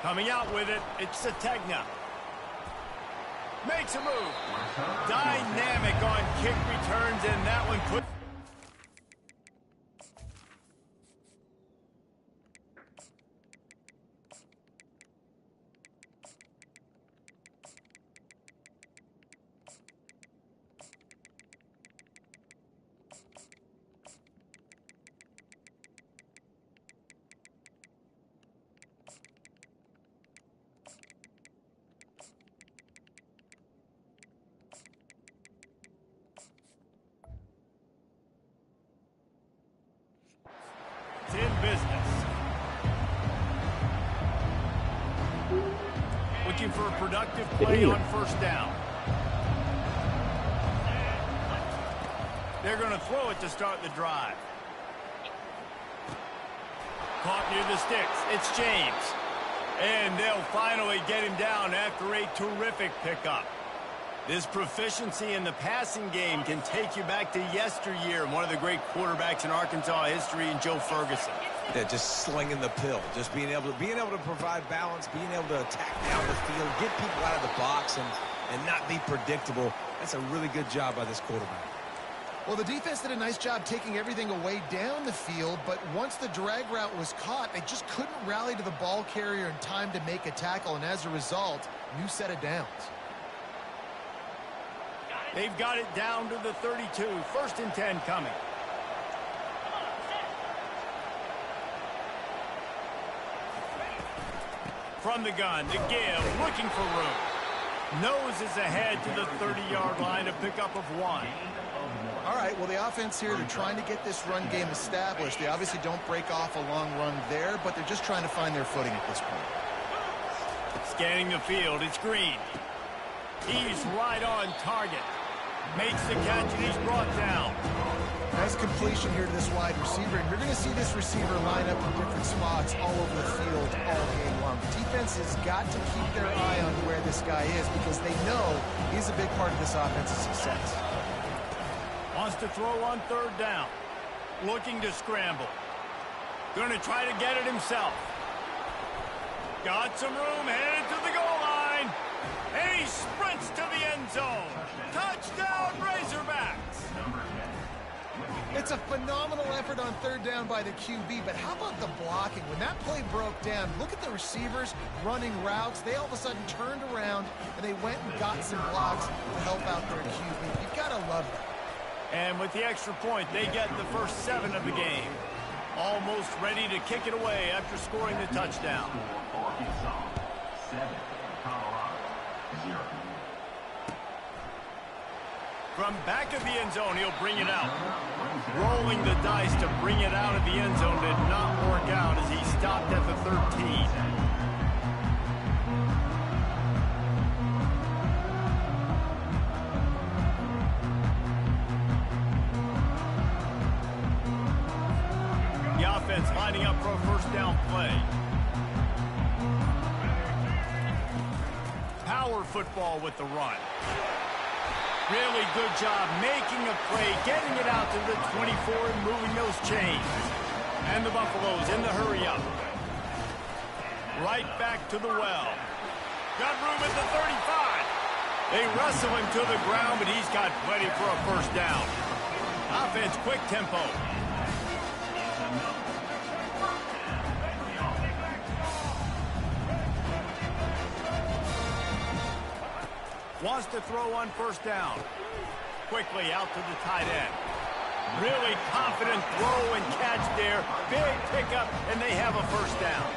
Coming out with it, it's Sategna. Makes a move. Dynamic on kick returns, and that one put... It's in business. Looking for a productive play on first down. They're going to throw it to start the drive. Caught near the sticks. It's James. And they'll finally get him down after a terrific pickup. This proficiency in the passing game can take you back to yesteryear. One of the great quarterbacks in Arkansas history, in Joe Ferguson. Yeah, just slinging the pill, just being able to provide balance, being able to attack down the field, get people out of the box, and not be predictable. That's a really good job by this quarterback. Well, the defense did a nice job taking everything away down the field, but once the drag route was caught, they just couldn't rally to the ball carrier in time to make a tackle, and as a result, new set of downs. They've got it down to the 32. 1st and 10 coming. From the gun, the give, looking for room. Noses ahead to the 30-yard line, a pickup of 1. All right, well, the offense here, they're trying to get this run game established. They obviously don't break off a long run there, but they're just trying to find their footing at this point. Scanning the field, it's Green. He's right on target. Makes the catch, and he's brought down. Nice completion here to this wide receiver, and you're going to see this receiver line up in different spots all over the field all game long. The defense has got to keep their eye on where this guy is because they know he's a big part of this offense's success. Wants to throw on 3rd down. Looking to scramble. Going to try to get it himself. Got some room, headed to the goal line. And he sprints to the end zone. Touchdown, Razorbacks! It's a phenomenal effort on 3rd down by the QB, but how about the blocking? When that play broke down, look at the receivers running routes. They all of a sudden turned around, and they went and got some blocks to help out their QB. You've got to love that. And with the extra point, they get the first 7 of the game. Almost ready to kick it away after scoring the touchdown. From back of the end zone, he'll bring it out. Rolling the dice to bring it out of the end zone did not work out as he stopped at the 13. The offense lining up for a first down play. Power football with the run. Really good job making a play, getting it out to the 24 and moving those chains. And the Buffaloes in the hurry up. Right back to the well. Got room at the 35. They wrestle him to the ground, but he's got plenty for a first down. Offense, quick tempo. Wants to throw on first down. Quickly out to the tight end. Really confident throw and catch there. Big pickup, and they have a first down.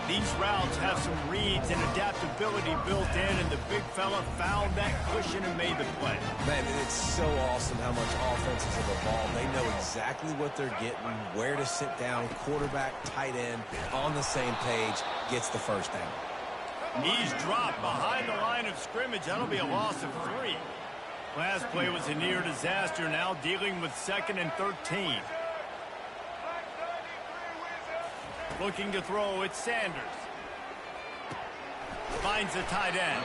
These routes have some reads and adaptability built in, and the big fella found that cushion and made the play. Man, it's so awesome how much offenses have evolved. They know exactly what they're getting, where to sit down, quarterback, tight end, on the same page, gets the first down. He's dropped behind the line of scrimmage. That'll be a loss of 3. Last play was a near disaster, now dealing with 2nd and 13. Looking to throw, it's Sanders. Finds the tight end.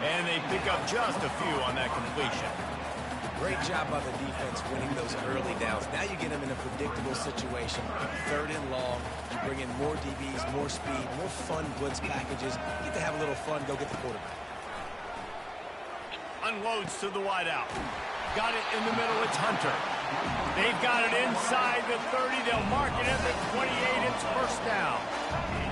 And they pick up just a few on that completion. Great job by the defense winning those early downs. Now you get them in a predictable situation. 3rd and long. You bring in more DBs, more speed, more fun blitz packages. You get to have a little fun. Go get the quarterback. Unloads to the wideout. Got it in the middle. It's Hunter. They've got it inside the 30. They'll mark it at the 28. It's first down.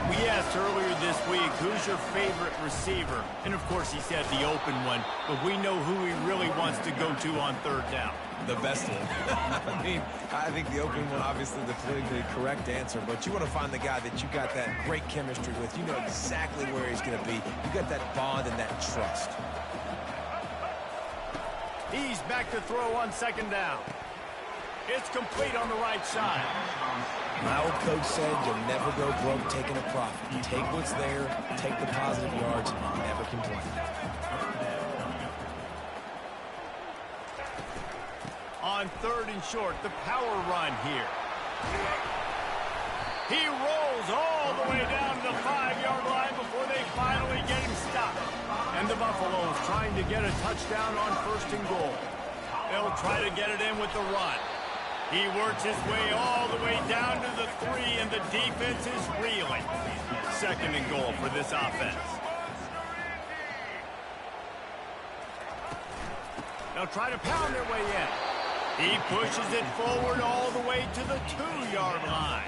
We asked earlier this week, who's your favorite receiver? And, of course, he said the open one. But we know who he really wants to go to on 3rd down. The best one. I mean, I think the open one, obviously, the politically correct answer. But you want to find the guy that you got that great chemistry with. You know exactly where he's going to be. You got that bond and that trust. He's back to throw on 2nd down. It's complete on the right side. My old coach said you'll never go broke taking a profit. Take what's there, take the positive yards, and never complain. On 3rd and short, the power run here. He rolls all the way down to the 5-yard line before they finally get him stopped. And the Buffaloes trying to get a touchdown on 1st and goal. They'll try to get it in with the run. He works his way all the way down to the 3, and the defense is reeling. 2nd and goal for this offense. They'll try to pound their way in. He pushes it forward all the way to the 2-yard line.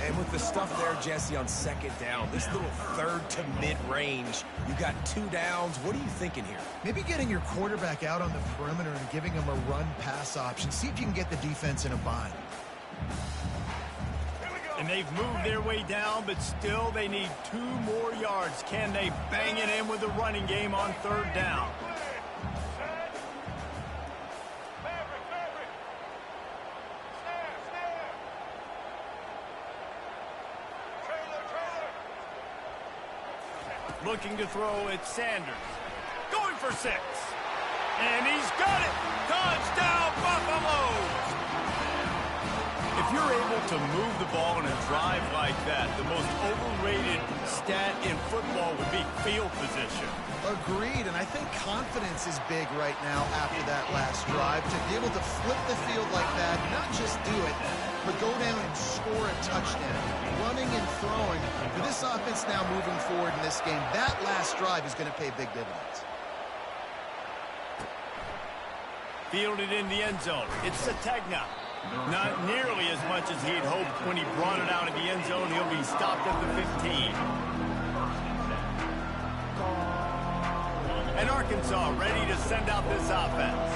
And with the stuff there, Jesse, on 2nd down, this little 3rd to mid-range, you got 2 downs. What are you thinking here? Maybe getting your quarterback out on the perimeter and giving him a run-pass option. See if you can get the defense in a bind. And they've moved their way down, but still they need 2 more yards. Can they bang it in with the running game on 3rd down? Looking to throw at Sanders. Going for 6. And he's got it. Touchdown, Buffaloes! If you're able to move the ball in a drive like that, the most overrated stat in football would be field position. Agreed, and I think confidence is big right now after that last drive. To be able to flip the field like that, not just do it, but go down and score a touchdown. Running and throwing. For this offense now moving forward in this game, that last drive is going to pay big dividends. Fielded in the end zone. It's Sategna. Not nearly as much as he'd hoped when he brought it out of the end zone. He'll be stopped at the 15. And Arkansas ready to send out this offense.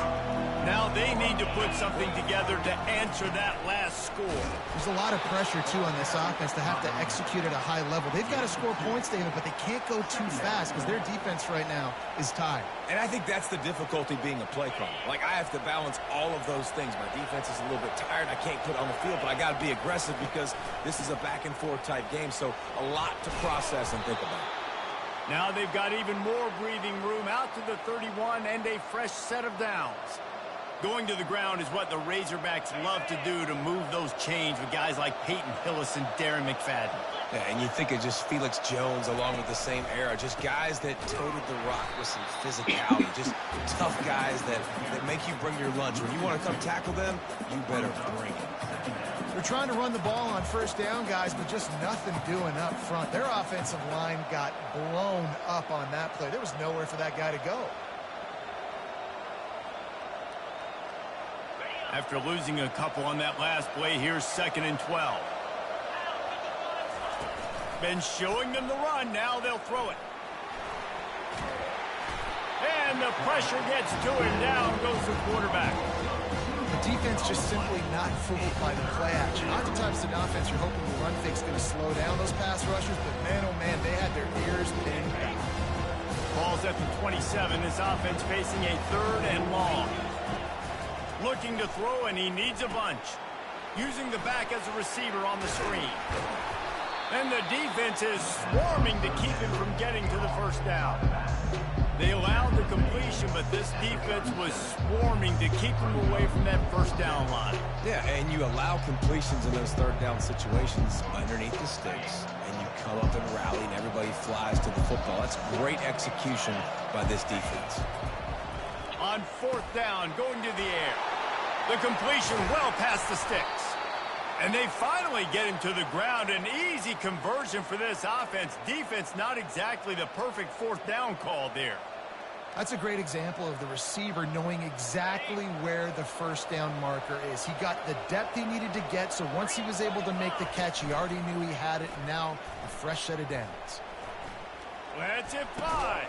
Now they need to put something together to answer that last score. There's a lot of pressure, too, on this offense to have to execute at a high level. They've got to score points, David, but they can't go too fast because their defense right now is tired. And I think that's the difficulty being a play caller. Like, I have to balance all of those things. My defense is a little bit tired. I can't put it on the field, but I got to be aggressive because this is a back-and-forth type game, so a lot to process and think about. Now they've got even more breathing room out to the 31 and a fresh set of downs. Going to the ground is what the Razorbacks love to do to move those chains with guys like Peyton Hillis and Darren McFadden. Yeah, and you think of just Felix Jones along with the same era, just guys that toted the rock with some physicality, just tough guys that make you bring your lunch. When you want to come tackle them, you better bring it. They're trying to run the ball on 1st down, guys, but just nothing doing up front. Their offensive line got blown up on that play. There was nowhere for that guy to go. After losing a couple on that last play, here's 2nd and 12. Been showing them the run. Now they'll throw it. And the pressure gets to him. Down goes the quarterback. The defense just simply not fooled by the play action. Oftentimes in offense, you're hoping the run fake's going to slow down those pass rushers, but man, oh man, they had their ears pinned back. Ball's at the 27. This offense facing a 3rd and long. Looking to throw, and he needs a bunch. Using the back as a receiver on the screen. And the defense is swarming to keep him from getting to the 1st down. They allowed the completion, but this defense was swarming to keep him away from that 1st down line. Yeah, and you allow completions in those 3rd down situations underneath the sticks, and you come up and rally, and everybody flies to the football. That's great execution by this defense. On 4th down, going to the air. The completion well past the sticks. And they finally get him to the ground. An easy conversion for this offense. Defense not exactly the perfect 4th down call there. That's a great example of the receiver knowing exactly where the 1st down marker is. He got the depth he needed to get, so once he was able to make the catch, he already knew he had it, and now a fresh set of downs. Let's it fly.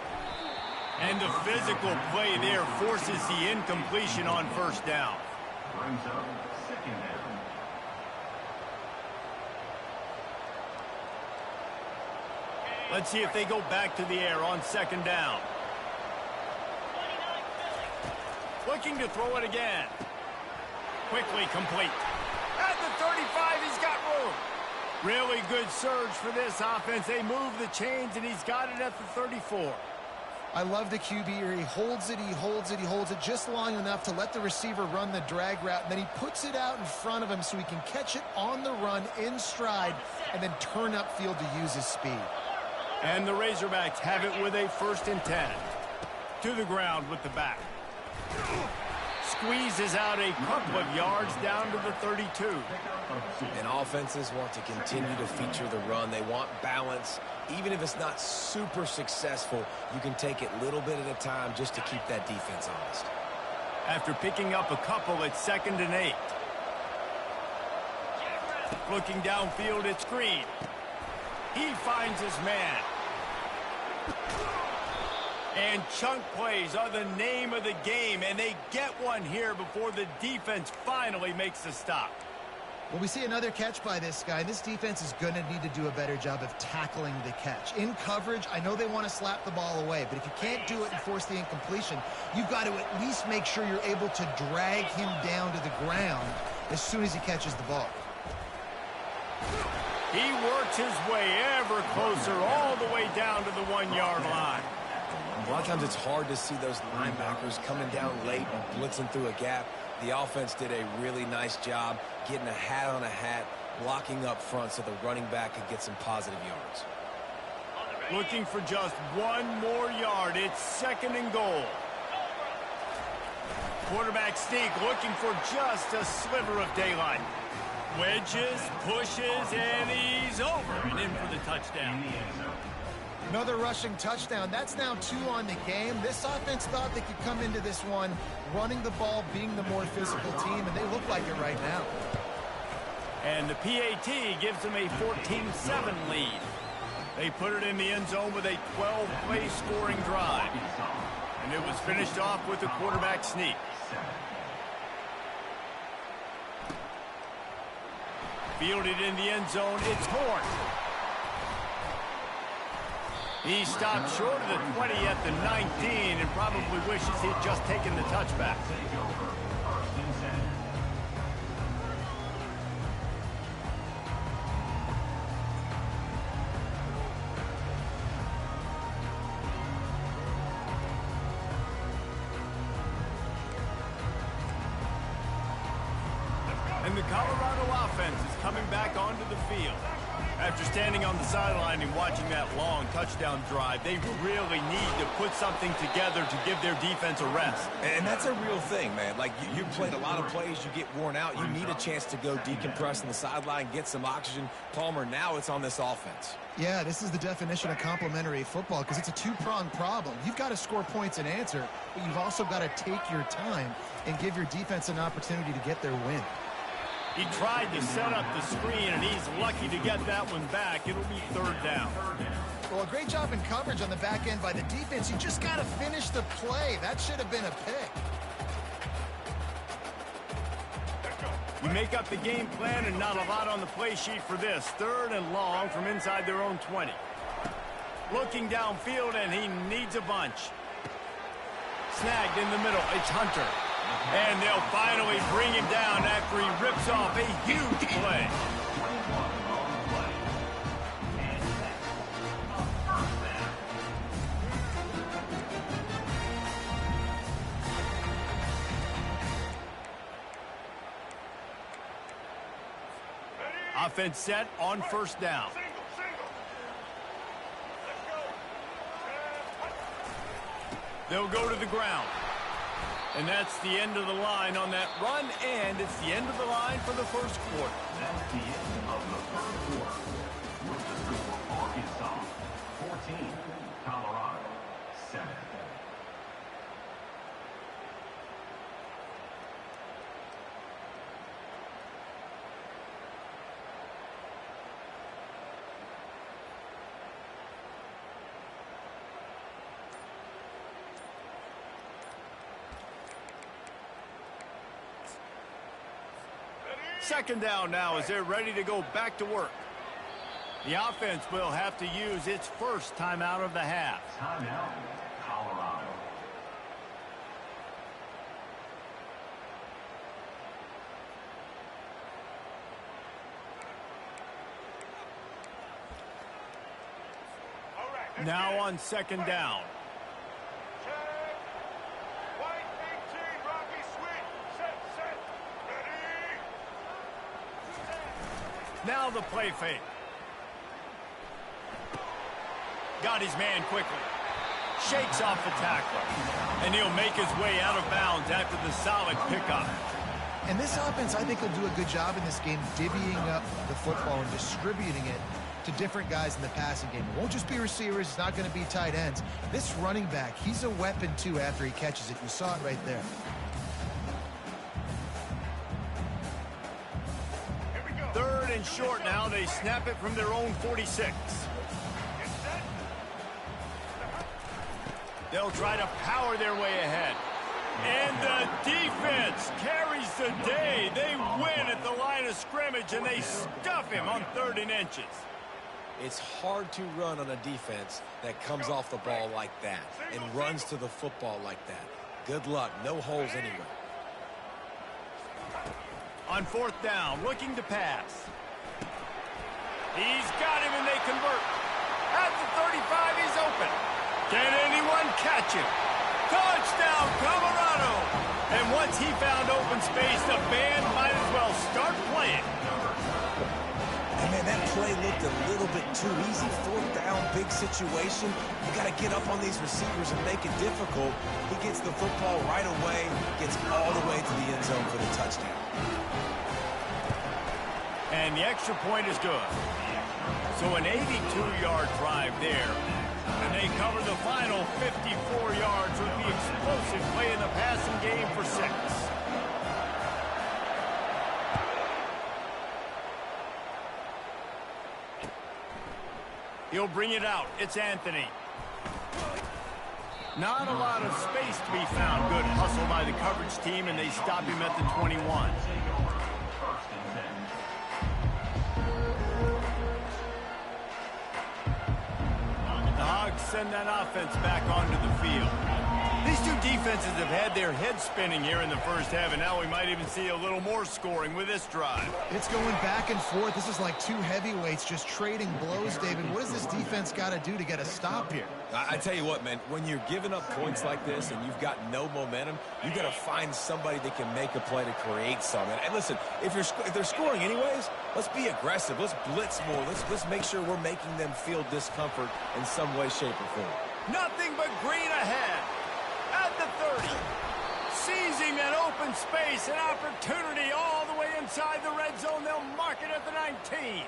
And the physical play there forces the incompletion on 1st down. Brings up 2nd down. Let's see if they go back to the air on 2nd down. Looking to throw it again. Quickly complete. At the 35, he's got room. Really good surge for this offense. They move the chains, and he's got it at the 34. I love the QB here. He holds it, he holds it, he holds it just long enough to let the receiver run the drag route, and then he puts it out in front of him so he can catch it on the run in stride and then turn upfield to use his speed. And the Razorbacks have it with a 1st and 10. To the ground with the back. Squeezes out a couple of yards down to the 32. And offenses want to continue to feature the run. They want balance. Even if it's not super successful, you can take it little bit at a time just to keep that defense honest. After picking up a couple, it's 2nd and 8. Looking downfield, it's Green. He finds his man. And chunk plays are the name of the game, and they get one here before the defense finally makes the stop. Well, we see another catch by this guy. This defense is going to need to do a better job of tackling the catch. In coverage, I know they want to slap the ball away, but if you can't do it and force the incompletion, you've got to at least make sure you're able to drag him down to the ground as soon as he catches the ball. He works his way ever closer all the way down to the 1-yard line. A lot of times it's hard to see those linebackers coming down late and blitzing through a gap. The offense did a really nice job getting a hat on a hat, blocking up front so the running back could get some positive yards. Looking for just one more yard. It's 2nd and goal. Quarterback sneak looking for just a sliver of daylight. Wedges, pushes, and he's over and in for the touchdown. Another rushing touchdown. That's now 2 on the game. This offense thought they could come into this one running the ball, being the more physical team, and they look like it right now. And the PAT gives them a 14-7 lead. They put it in the end zone with a 12-play scoring drive. And it was finished off with a quarterback sneak. Fielded in the end zone, it's Horn. He stopped short of the 20 at the 19 and probably wishes he'd just taken the touchback. And the Colorado offense is coming back onto the field. After standing on the sideline and watching that long touchdown drive, they really need to put something together to give their defense a rest. And that's a real thing, man. Like, you played a lot of plays, you get worn out. You need a chance to go decompress on the sideline, get some oxygen. Palmer, now it's on this offense. Yeah, this is the definition of complementary football because it's a two-pronged problem. You've got to score points and answer, but you've also got to take your time and give your defense an opportunity to get their win. He tried to set up the screen, and he's lucky to get that one back. It'll be 3rd down. Well, a great job in coverage on the back end by the defense. You just got to finish the play. That should have been a pick. You make up the game plan and not a lot on the play sheet for this. 3rd and long from inside their own 20. Looking downfield, and he needs a bunch. Snagged in the middle. It's Hunter. And they'll finally bring him down after he rips off a huge play. Offense set on 1st down. They'll go to the ground. And that's the end of the line on that run, and it's the end of the line for the first quarter. That's the end of the first quarter. With the score, Arkansas 14, Colorado 7. Second down now as they're ready to go back to work. The offense will have to use its first timeout of the half. Timeout, Colorado. Now on second down. Now the play fake. Got his man quickly. Shakes off the tackler. And he'll make his way out of bounds after the solid pickup. And this offense, I think, will do a good job in this game divvying up the football and distributing it to different guys in the passing game. It won't just be receivers. It's not going to be tight ends. This running back, he's a weapon, too, after he catches it. You saw it right there. Third and short now. They snap it from their own 46. They'll try to power their way ahead. And the defense carries the day. They win at the line of scrimmage, and they stuff him on 3rd and inches. It's hard to run on a defense that comes off the ball like that and runs to the football like that. Good luck. No holes anywhere. On 4th down, looking to pass. He's got him, and they convert. At the 35, he's open. Can anyone catch him? Touchdown, Colorado! And once he found open space, the band might as well start playing. And man, that play looked a little bit too easy. 4th down, big situation. You got to get up on these receivers and make it difficult. He gets the football right away, gets all the way to the end zone for the touchdown. And the extra point is good. So an 82-yard drive there. And they cover the final 54 yards with the explosive play in the passing game for 6. He'll bring it out. It's Anthony. Not a lot of space to be found. Good hustle by the coverage team, and they stop him at the 21. The Hogs send that offense back onto the field. These two defenses have had their heads spinning here in the first half, and now we might even see a little more scoring with this drive. It's going back and forth. This is like two heavyweights just trading blows, David. What does this defense got to do to get a stop here? I tell you what, man, when you're giving up points like this and you've got no momentum, you got to find somebody that can make a play to create something. And listen, if they're scoring anyways, let's be aggressive. Let's blitz more. Let's make sure we're making them feel discomfort in some way, shape, or form. Nothing but green ahead. At the 30. Seizing that open space, an opportunity all the way inside the red zone. They'll mark it at the 19.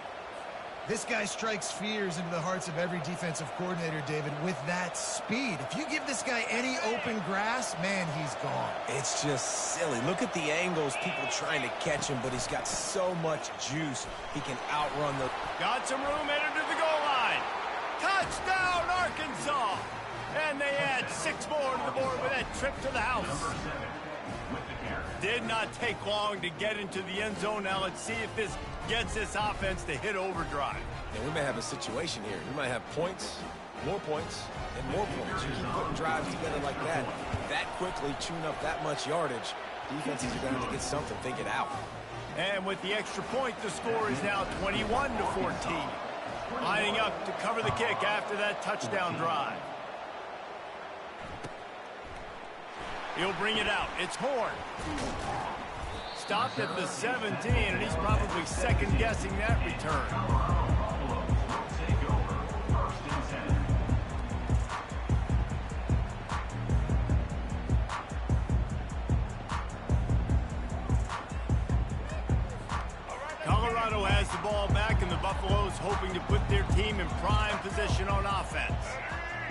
This guy strikes fears into the hearts of every defensive coordinator, David, with that speed. If you give this guy any open grass, man, he's gone. It's just silly. Look at the angles, people trying to catch him, but he's got so much juice. He can outrun the... Got some room headed to the goal line. Touchdown, Arkansas! And they add 6 more to the board with that trip to the house. Did not take long to get into the end zone. Now let's see if this gets this offense to hit overdrive. And we may have a situation here. We might have points, and more points. You keep putting drives together like that quickly, tune up that much yardage, defenses are going to get something, think it out. And with the extra point, the score is now 21-14. Lining up to cover the kick after that touchdown drive. He'll bring it out. It's Horn. Stopped at the 17, and he's probably second-guessing that return. Colorado has the ball back, and the Buffaloes hoping to put their team in prime position on offense.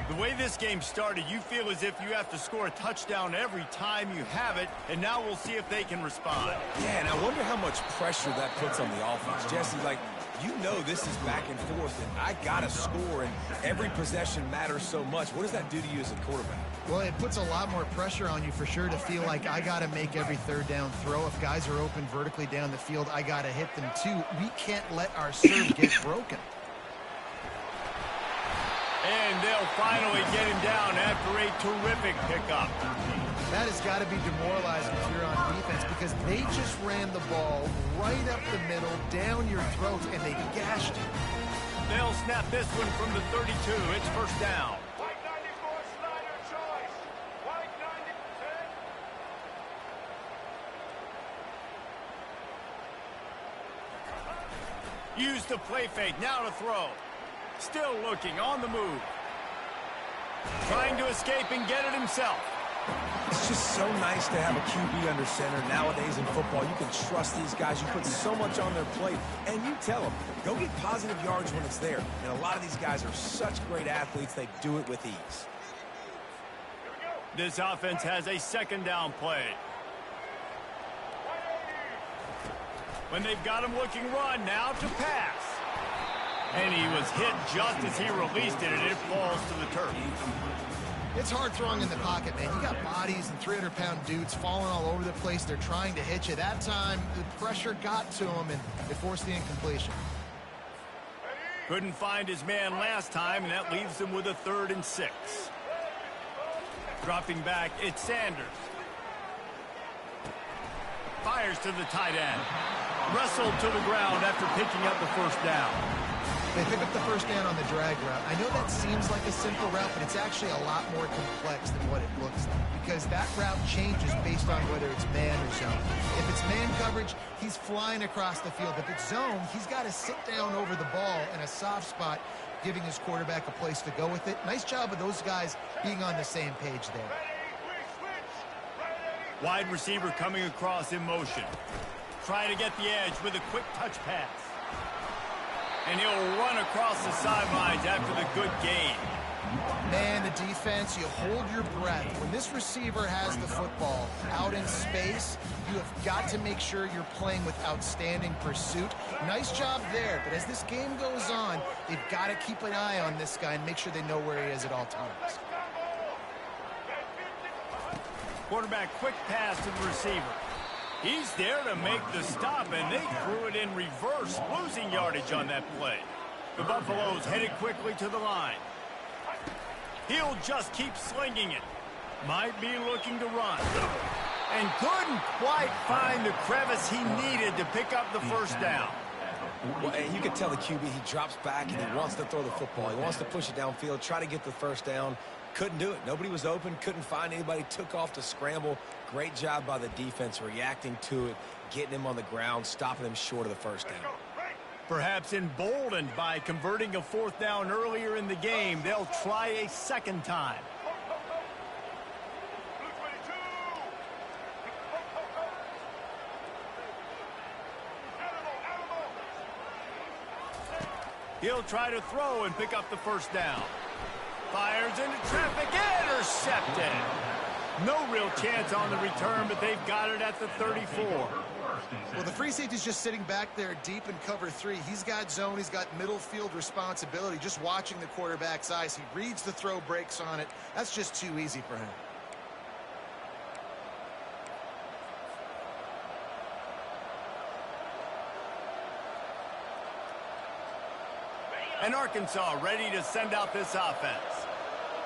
The way this game started, you feel as if you have to score a touchdown every time you have it, and now we'll see if they can respond. Yeah, and I wonder how much pressure that puts on the offense. Jesse, like, you know this is back and forth, and I got to score, and every possession matters so much. What does that do to you as a quarterback? Well, it puts a lot more pressure on you for sure to feel like I got to make every third down throw. If guys are open vertically down the field, I got to hit them too. We can't let our serve get broken. And they'll finally get him down after a terrific pickup. That has got to be demoralizing if you're on defense because they just ran the ball right up the middle, down your throat, and they gashed you. They'll snap this one from the 32. It's first down. White 94, Snyder choice. White 90. Use the play fake. Now to throw. Still looking on the move. Trying to escape and get it himself. It's just so nice to have a QB under center. Nowadays in football, you can trust these guys. You put so much on their plate, and you tell them, go get positive yards when it's there. And a lot of these guys are such great athletes, they do it with ease. This offense has a second down play. When they've got him looking run, now to pass. And he was hit just as he released it, and it falls to the turf. It's hard throwing in the pocket, man. You got bodies and 300-pound dudes falling all over the place. They're trying to hit you. That time, the pressure got to him, and it forced the incompletion. Couldn't find his man last time, and that leaves him with a 3rd and 6. Dropping back, it's Sanders. Fires to the tight end. Wrestled to the ground after picking up the first down. They pick up the first down on the drag route. I know that seems like a simple route, but it's actually a lot more complex than what it looks like because that route changes based on whether it's man or zone. If it's man coverage, he's flying across the field. If it's zone, he's got to sit down over the ball in a soft spot, giving his quarterback a place to go with it. Nice job of those guys being on the same page there. Wide receiver coming across in motion. Trying to get the edge with a quick touch pass. And he'll run across the sidelines after the good gain. Man, the defense, you hold your breath. When this receiver has the football out in space, you have got to make sure you're playing with outstanding pursuit. Nice job there, but as this game goes on, they've got to keep an eye on this guy and make sure they know where he is at all times. Quarterback quick pass to the receiver. He's there to make the stop, and they threw it in reverse, losing yardage on that play. The Buffaloes headed quickly to the line. He'll just keep slinging it. Might be looking to run. And couldn't quite find the crevice he needed to pick up the first down. Well, and you can tell the QB, he drops back and he wants to throw the football. He wants to push it downfield, try to get the first down. Couldn't do it. Nobody was open, couldn't find anybody, took off to scramble. Great job by the defense reacting to it, getting him on the ground, stopping him short of the first down. Perhaps emboldened by converting a 4th down earlier in the game, they'll try a second time. He'll try to throw and pick up the first down. Fires into traffic, intercepted. No real chance on the return, but they've got it at the 34. Well, the free safety's just sitting back there deep in cover 3. He's got zone. He's got middle field responsibility. Just watching the quarterback's eyes. He reads the throw, breaks on it. That's just too easy for him. And Arkansas ready to send out this offense.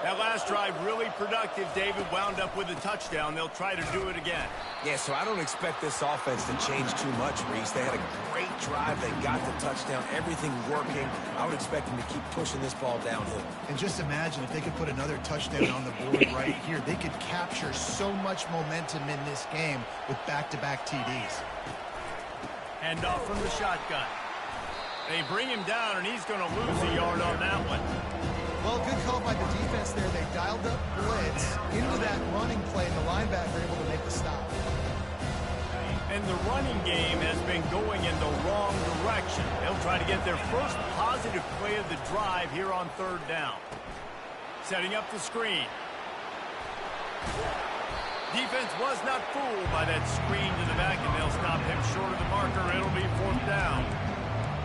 That last drive really productive. David wound up with a touchdown. They'll try to do it again. Yeah, so I don't expect this offense to change too much, Reese. They had a great drive. They got the touchdown. Everything working. I would expect them to keep pushing this ball downhill. And just imagine if they could put another touchdown on the board right here. They could capture so much momentum in this game with back-to-back TDs. Hand off from the shotgun. They bring him down, and he's going to lose a yard on that one. Well, good call by the defense there. They dialed up blitz into that running play, and the linebacker able to make the stop. and the running game has been going in the wrong direction. They'll try to get their first positive play of the drive here on third down. Setting up the screen. Defense was not fooled by that screen to the back, and they'll stop him short of the marker. It'll be fourth down.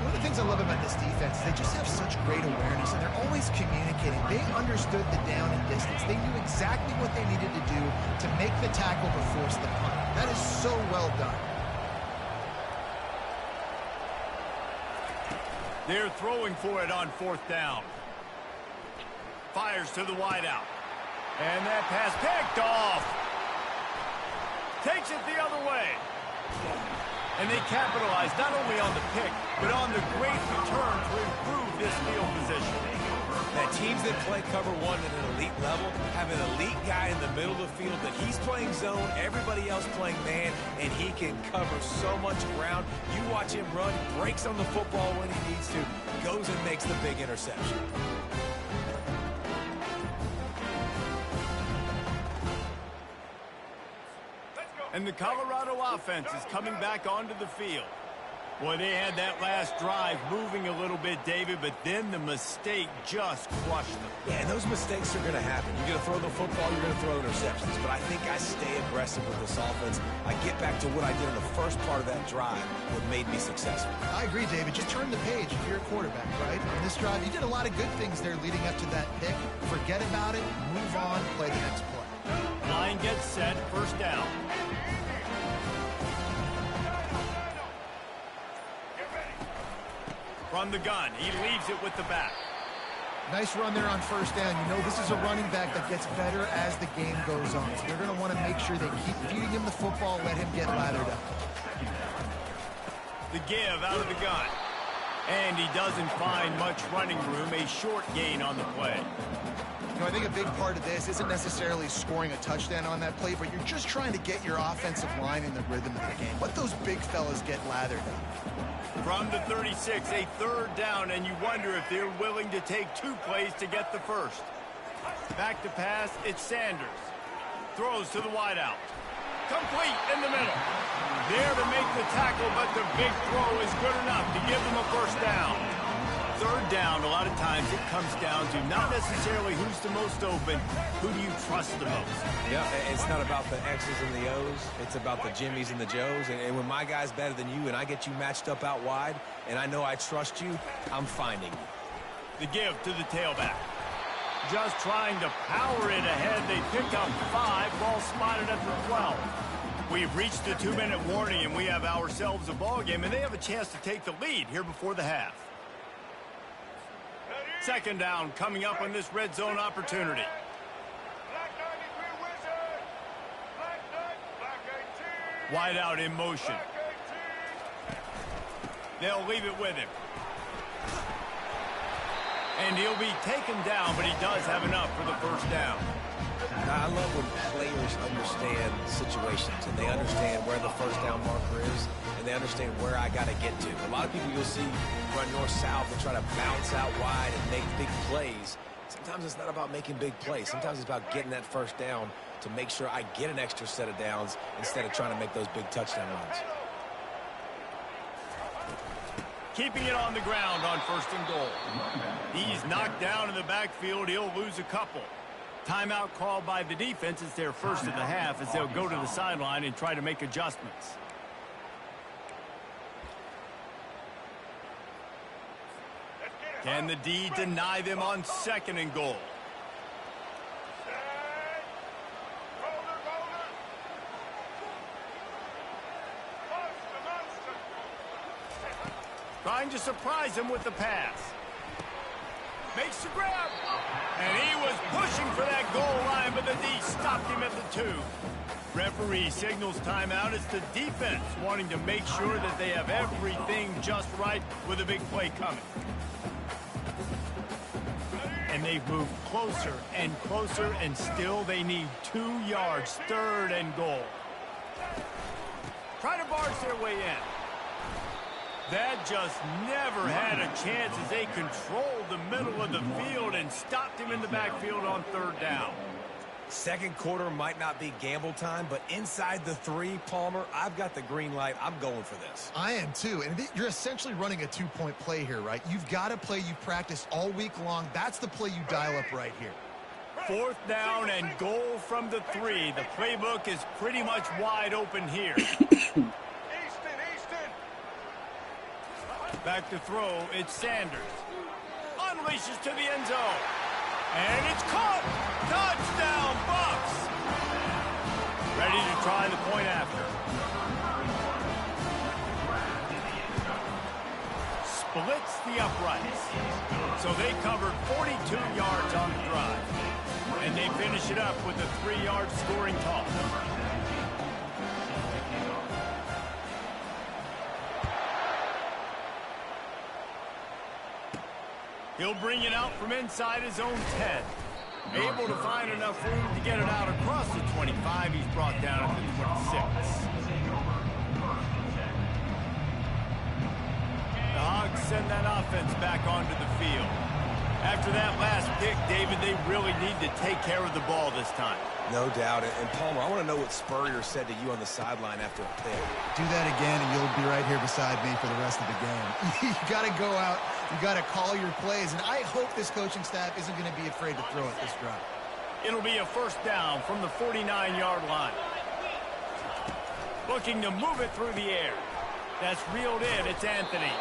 One of the things I love about this defense is they just have such great awareness, and they're always communicating. They understood the down and distance. They knew exactly what they needed to do to make the tackle to force the punt. That is so well done. They're throwing for it on fourth down. Fires to the wideout. And that pass picked off. Takes it the other way. And they capitalize not only on the pick, but on the great return to improve this field position. That teams that play cover one at an elite level have an elite guy in the middle of the field that he's playing zone, everybody else playing man, and he can cover so much ground. You watch him run, breaks on the football when he needs to, goes and makes the big interception. And the Colorado offense is coming back onto the field. Boy, they had that last drive moving a little bit, David, but then the mistake just crushed them. Yeah, and those mistakes are going to happen. You're going to throw the football, you're going to throw interceptions. But I think I stay aggressive with this offense. I get back to what I did in the first part of that drive, what made me successful. I agree, David. Just turn the page if you're a quarterback, right? On this drive, you did a lot of good things there leading up to that pick. Forget about it, move on, play the next play. Line gets set, first down. From the gun, he leaves it with the back. Nice run there on first down. You know this is a running back that gets better as the game goes on. So they're going to want to make sure they keep feeding him the football, let him get lathered up. The give out of the gun. And he doesn't find much running room, a short gain on the play. You know, I think a big part of this isn't necessarily scoring a touchdown on that play, but you're just trying to get your offensive line in the rhythm of the game. Let those big fellas get lathered up. From the 36, a third down, and you wonder if they're willing to take two plays to get the first. Back to pass, it's Sanders. Throws to the wideout. Complete in the middle. There to make the tackle, but the big throw is good enough to give them a first down. Third down, a lot of times it comes down to not necessarily who's the most open, who do you trust the most? Yeah, it's not about the X's and the O's. It's about the Jimmys and the Joes. And when my guy's better than you and I get you matched up out wide and I know I trust you, I'm finding you. The give to the tailback. Just trying to power it ahead. They pick up 5, ball spotted at the 12. We've reached the 2-minute warning, and we have ourselves a ball game, and they have a chance to take the lead here before the half. Second down coming up on this red zone opportunity. Black 93 Wizard. Black 9, Black 18. Wide out in motion. Black 18. They'll leave it with him. And he'll be taken down, but he does have enough for the first down. I love when players understand situations and they understand where the first down marker is and they understand where I got to get to. A lot of people you'll see run north-south and try to bounce out wide and make big plays. Sometimes it's not about making big plays. Sometimes it's about getting that first down to make sure I get an extra set of downs instead of trying to make those big touchdown runs. Keeping it on the ground on first and goal. He's knocked down in the backfield. He'll lose a couple. Timeout called by the defense. It's their first of the half as they'll go to the sideline and try to make adjustments. Can the D deny them on second and goal? Trying to surprise him with the pass. Makes the grab. And he was pushing for that goal line, but the D stopped him at the 2. Referee signals timeout. It's the defense wanting to make sure that they have everything just right with a big play coming. And they've moved closer and closer, and still they need 2 yards, third and goal. Trying to barge their way in. That just never had a chance as they controlled the middle of the field and stopped him in the backfield on third down. Second quarter might not be gamble time, but inside the 3, Palmer, I've got the green light. I'm going for this. I am too, and you're essentially running a 2-point play here, right? You've got a play you've practiced all week long. That's the play you dial up right here. 4th down and goal from the 3. The playbook is pretty much wide open here. Easton. Back to throw, it's Sanders. Unleashes to the end zone. And it's caught! Touchdown, Bucks! Ready to try the point after. Splits the uprights. So they covered 42 yards on the drive. And they finish it up with a 3-yard scoring toss. He'll bring it out from inside his own 10. Able to find enough room to get it out across the 25. He's brought down at the 26. The Hogs send that offense back onto the field. After that last pick, David, they really need to take care of the ball this time. No doubt. And Palmer, I want to know what Spurrier said to you on the sideline after a pick. Do that again, and you'll be right here beside me for the rest of the game. You got to go out. You got to call your plays, and I hope this coaching staff isn't going to be afraid to throw it this drive. It'll be a 1st down from the 49-yard line. Looking to move it through the air. That's reeled in. It's Anthony.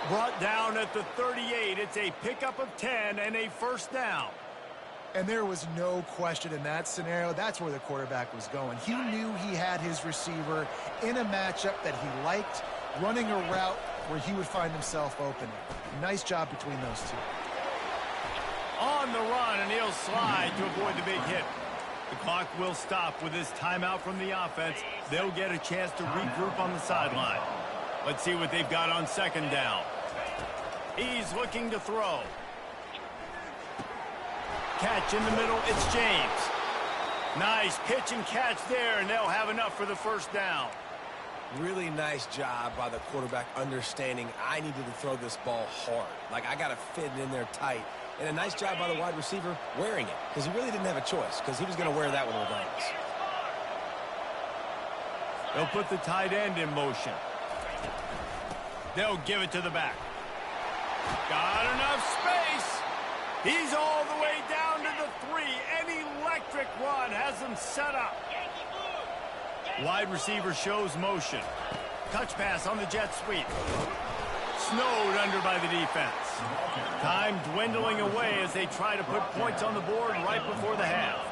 Brought down at the 38. It's a pickup of 10 and a 1st down. And there was no question in that scenario. That's where the quarterback was going. He knew he had his receiver in a matchup that he liked, running a route where he would find himself open. Nice job between those two. On the run, and he'll slide to avoid the big hit. The clock will stop with this timeout from the offense. They'll get a chance to regroup on the sideline. Let's see what they've got on 2nd down. He's looking to throw. Catch in the middle, it's James. Nice pitch and catch there, and they'll have enough for the 1st down. Really nice job by the quarterback understanding I needed to throw this ball hard. Like, I got to fit it in there tight. And a nice job by the wide receiver wearing it, because he really didn't have a choice, because he was going to wear that one regardless. They'll put the tight end in motion. They'll give it to the back. Got enough space. He's all the way down to the 3. An electric run has him set up. Wide receiver shows motion. Touch pass on the jet sweep. Snowed under by the defense. Time dwindling away as they try to put points on the board right before the half.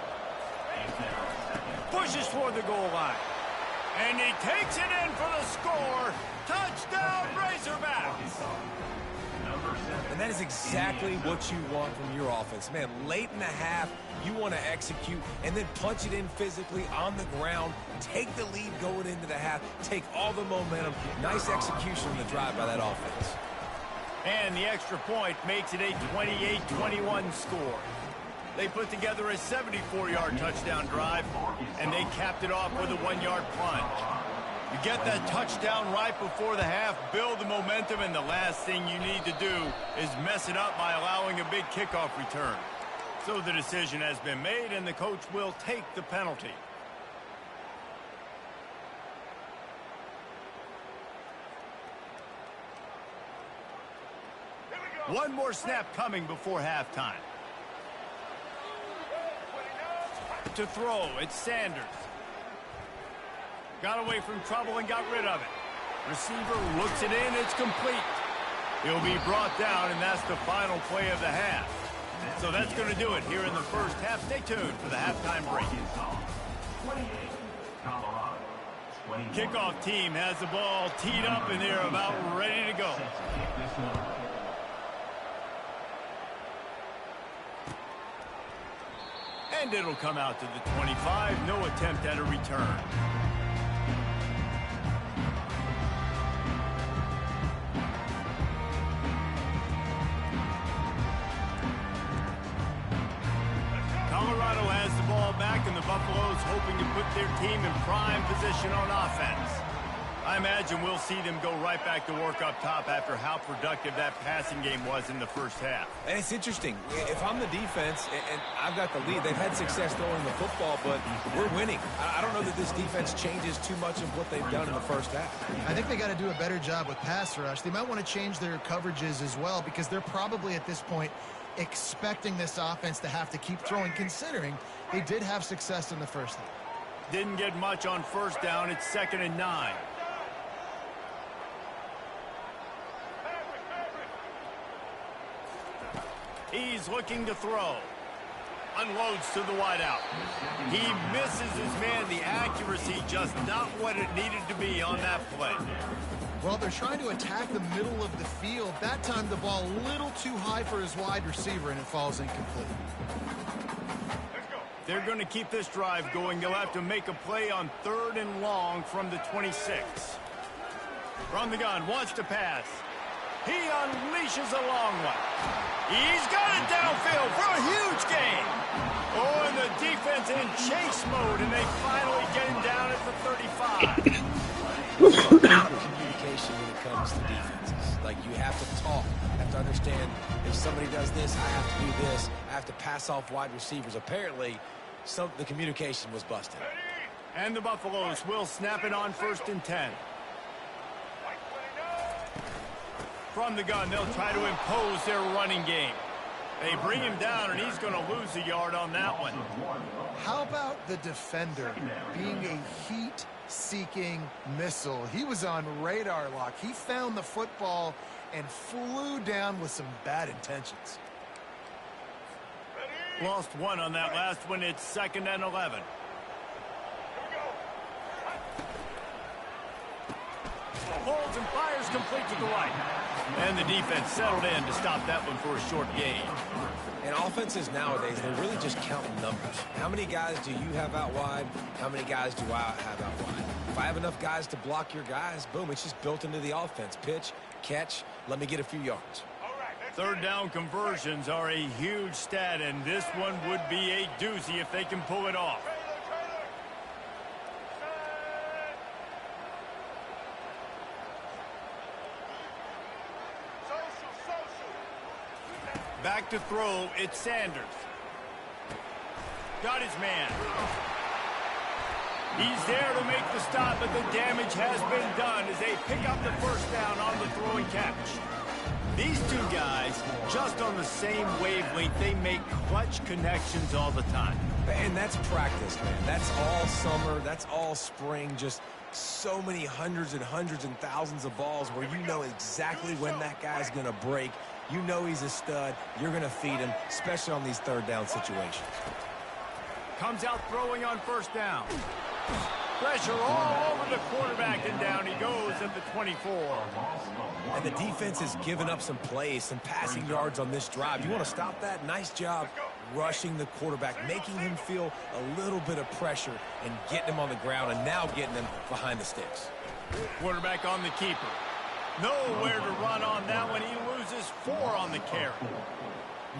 Pushes toward the goal line. And he takes it in for the score. Touchdown, Razorbacks! And that is exactly what you want from your offense. Man, late in the half, you want to execute and then punch it in physically on the ground, take the lead going into the half, take all the momentum. Nice execution in the drive by that offense. And the extra point makes it a 28-21 score. They put together a 74-yard touchdown drive, and they capped it off with a 1-yard plunge. You get that touchdown right before the half, build the momentum, and the last thing you need to do is mess it up by allowing a big kickoff return. So the decision has been made, and the coach will take the penalty. One more snap coming before halftime. To throw, it's Sanders. Got away from trouble and got rid of it. Receiver looks it in, it's complete. He'll be brought down, and that's the final play of the half. So that's going to do it here in the 1st half. Stay tuned for the halftime break. Kickoff team has the ball teed up, and they're about ready to go. And it'll come out to the 25. No attempt at a return. Colorado has the ball back, and the Buffaloes hoping to put their team in prime position on offense. imagine we'll see them go right back to work up top after how productive that passing game was in the first half. And it's interesting. If I'm the defense and I've got the lead, they've had success throwing the football, but we're winning. I don't know that this defense changes too much of what they've done in the first half. I think they got to do a better job with pass rush. They might want to change their coverages as well, because they're probably at this point expecting this offense to have to keep throwing, considering they did have success in the first half. Didn't get much on first down. It's 2nd and 9. He's looking to throw. Unloads to the wideout. He misses his man. The accuracy just not what it needed to be on that play. Well, they're trying to attack the middle of the field. That time the ball a little too high for his wide receiver, and it falls incomplete. They're going to keep this drive going. They'll have to make a play on 3rd and long from the 26. From the gun, wants to pass. He unleashes a long one. He's got it downfield for a huge gain. Oh, and the defense in chase mode, and they finally get him down at the 35. Communication when it comes to defenses. Like, you have to talk. You have to understand, if somebody does this, I have to do this. I have to pass off wide receivers. Apparently, the communication was busted. And the Buffaloes will snap it on 1st and 10. From the gun, they'll try to impose their running game. They bring him down, and he's going to lose a yard on that one. How about the defender being a heat-seeking missile? He was on radar lock. He found the football and flew down with some bad intentions. Lost one on that last one. It's 2nd and 11. Holds and fires complete to the right. And the defense settled in to stop that one for a short gain. And offenses nowadays, they're really just counting numbers. How many guys do you have out wide? How many guys do I have out wide? If I have enough guys to block your guys, boom, it's just built into the offense. Pitch, catch, let me get a few yards. 3rd down conversions are a huge stat, and this one would be a doozy if they can pull it off. Back to throw, it's Sanders. Got his man. He's there to make the stop, but the damage has been done as they pick up the 1st down on the throw and catch. These two guys, just on the same wavelength, they make clutch connections all the time. And that's practice, man. That's all summer. That's all spring. Just so many hundreds and thousands of balls where you know exactly when that guy's going to break. You know he's a stud. You're going to feed him, especially on these 3rd down situations. Comes out throwing on 1st down. Pressure all over the quarterback, and down he goes at the 24. And the defense has given up some plays, some passing yards on this drive. You want to stop that? Nice job rushing the quarterback, making him feel a little bit of pressure and getting him on the ground, and now getting him behind the sticks. Quarterback on the keeper. Nowhere to run on that one. He loses 4 on the carry.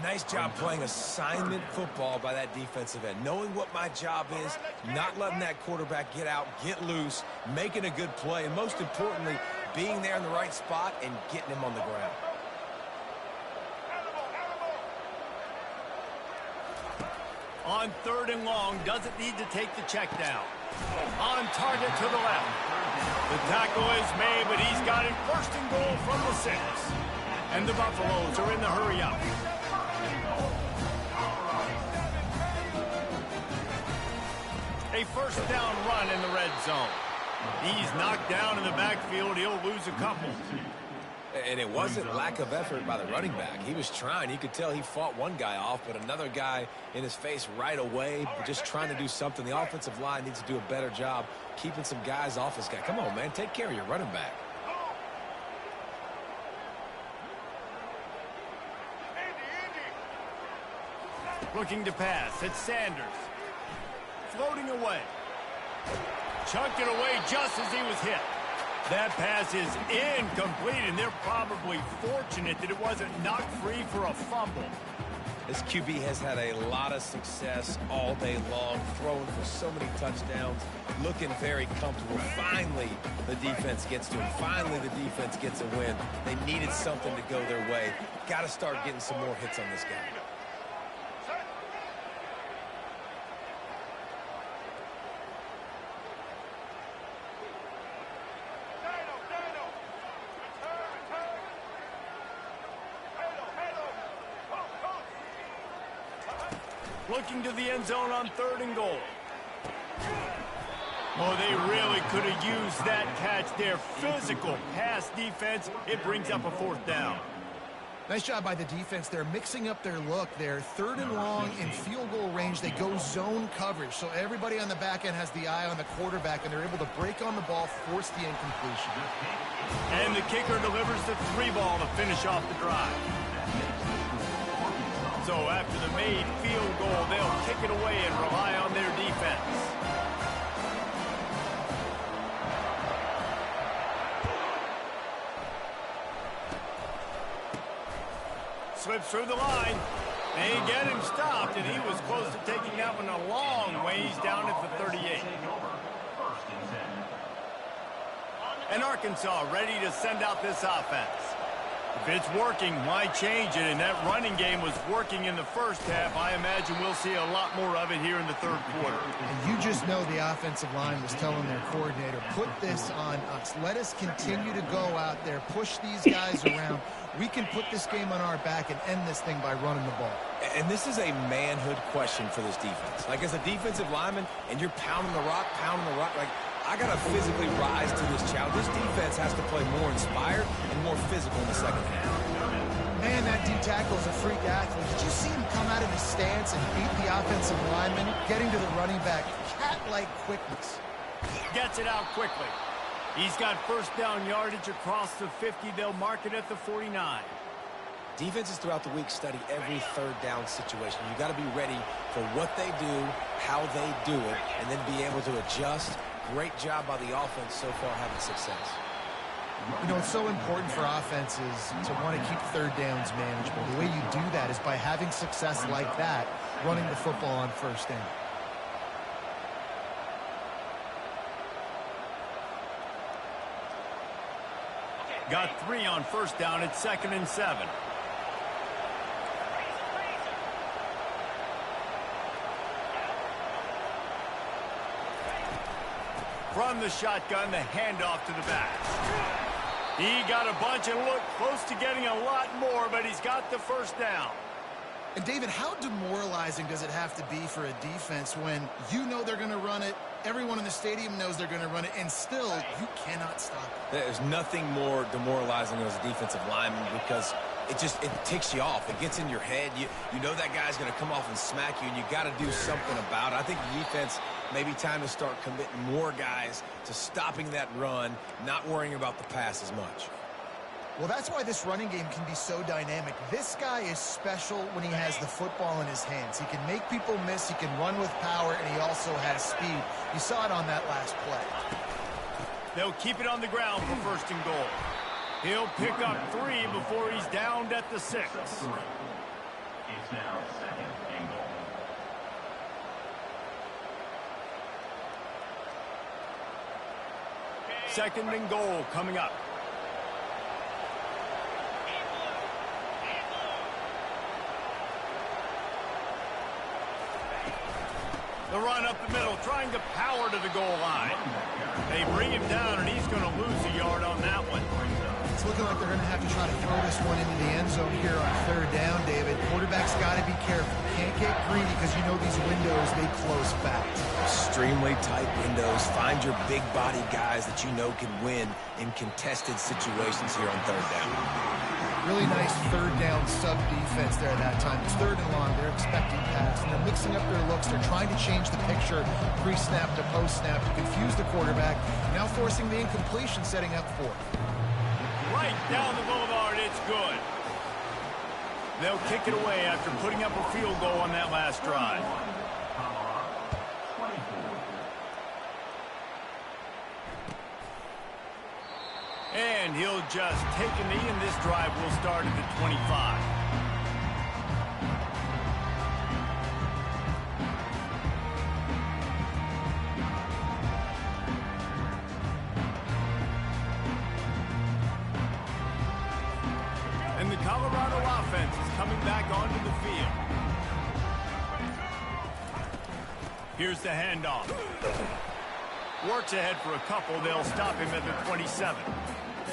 Nice job playing assignment football by that defensive end. Knowing what my job is, not letting that quarterback get out, get loose, making a good play, and most importantly, being there in the right spot and getting him on the ground. On 3rd and long, doesn't need to take the check down. On target to the left. The tackle is made, but he's got it 1st and goal from the 6. And the Buffaloes are in the hurry up. A 1st down run in the red zone. He's knocked down in the backfield. He'll lose a couple. And it wasn't lack of effort by the running back. He was trying. You could tell he fought one guy off, but another guy in his face right away, just trying to do something. The offensive line needs to do a better job keeping some guys off this guy. Come on, man. Take care of your running back. Looking to pass. It's Sanders. Floating away. Chunked it away just as he was hit. That pass is incomplete, and they're probably fortunate that it wasn't knocked free for a fumble. This QB has had a lot of success all day long, throwing for so many touchdowns, looking very comfortable. Finally, the defense gets to him. Finally, the defense gets a win. They needed something to go their way. Got to start getting some more hits on this guy. Looking to the end zone on 3rd and goal. Oh, they really could have used that catch there. Physical pass defense. It brings up a 4th down. Nice job by the defense. They're mixing up their look there. 3rd and long in field goal range. They go zone coverage. So everybody on the back end has the eye on the quarterback, and they're able to break on the ball, force the incompletion. And the kicker delivers the 3 ball to finish off the drive. So after the made field goal, they'll kick it away and rely on their defense. Slips through the line. They get him stopped, and he was close to taking that one a long ways down at the 38. And Arkansas ready to send out this offense. If it's working, why change it? And that running game was working in the first half. I imagine we'll see a lot more of it here in the 3rd quarter. And you just know the offensive line was telling their coordinator, put this on us. Let us continue to go out there, push these guys around. We can put this game on our back and end this thing by running the ball. And this is a manhood question for this defense. Like, as a defensive lineman, and you're pounding the rock, like, I got to physically rise to this challenge. This defense has to play more inspired and more physical in the second half. Man, that D-tackle is a freak athlete. Did you see him come out of his stance and beat the offensive lineman, getting to the running back? Cat-like quickness. Gets it out quickly. He's got 1st down yardage across the 50. They'll mark it at the 49. Defenses throughout the week study every 3rd down situation. You got to be ready for what they do, how they do it, and then be able to adjust. Great job by the offense so far having success. You know, it's so important for offenses to want to keep 3rd downs manageable. The way you do that is by having success like that, running the football on 1st down. Got 3 on 1st down. It's 2nd and 7. From the shotgun, the handoff to the backs. He got a bunch and looked close to getting a lot more, but he's got the 1st down. And, David, how demoralizing does it have to be for a defense when you know they're going to run it, everyone in the stadium knows they're going to run it, and still you cannot stop it? There's nothing more demoralizing as a defensive lineman because it ticks you off. It gets in your head. You know that guy's going to come off and smack you, and you got to do something about it. I think the defense maybe time to start committing more guys to stopping that run, not worrying about the pass as much. Well, that's why this running game can be so dynamic. This guy is special when he has the football in his hands. He can make people miss, he can run with power, and he also has speed. You saw it on that last play. They'll keep it on the ground for 1st and goal. He'll pick up 3 before he's downed at the 6. It's now 2nd and goal. Second and goal coming up. The run up the middle, trying to power to the goal line. They bring him down, and he's going to lose a yard on that one. It's looking like they're going to have to try to throw this one into the end zone here on 3rd down, David. Quarterback's got to be careful. Can't get greedy because you know these windows, they close fast. Extremely tight windows. Find your big body guys that you know can win in contested situations here on 3rd down. Really nice 3rd down sub defense there at that time. It's 3rd and long. They're expecting pass, and they're mixing up their looks. They're trying to change the picture pre-snap to post-snap to confuse the quarterback. Now forcing the incompletion, setting up for it. Right down the boulevard, it's good. They'll kick it away after putting up a field goal on that last drive. And he'll just take a knee, and this drive will start at the 25. Colorado offense is coming back onto the field. Here's the handoff. Works ahead for a couple. They'll stop him at the 27.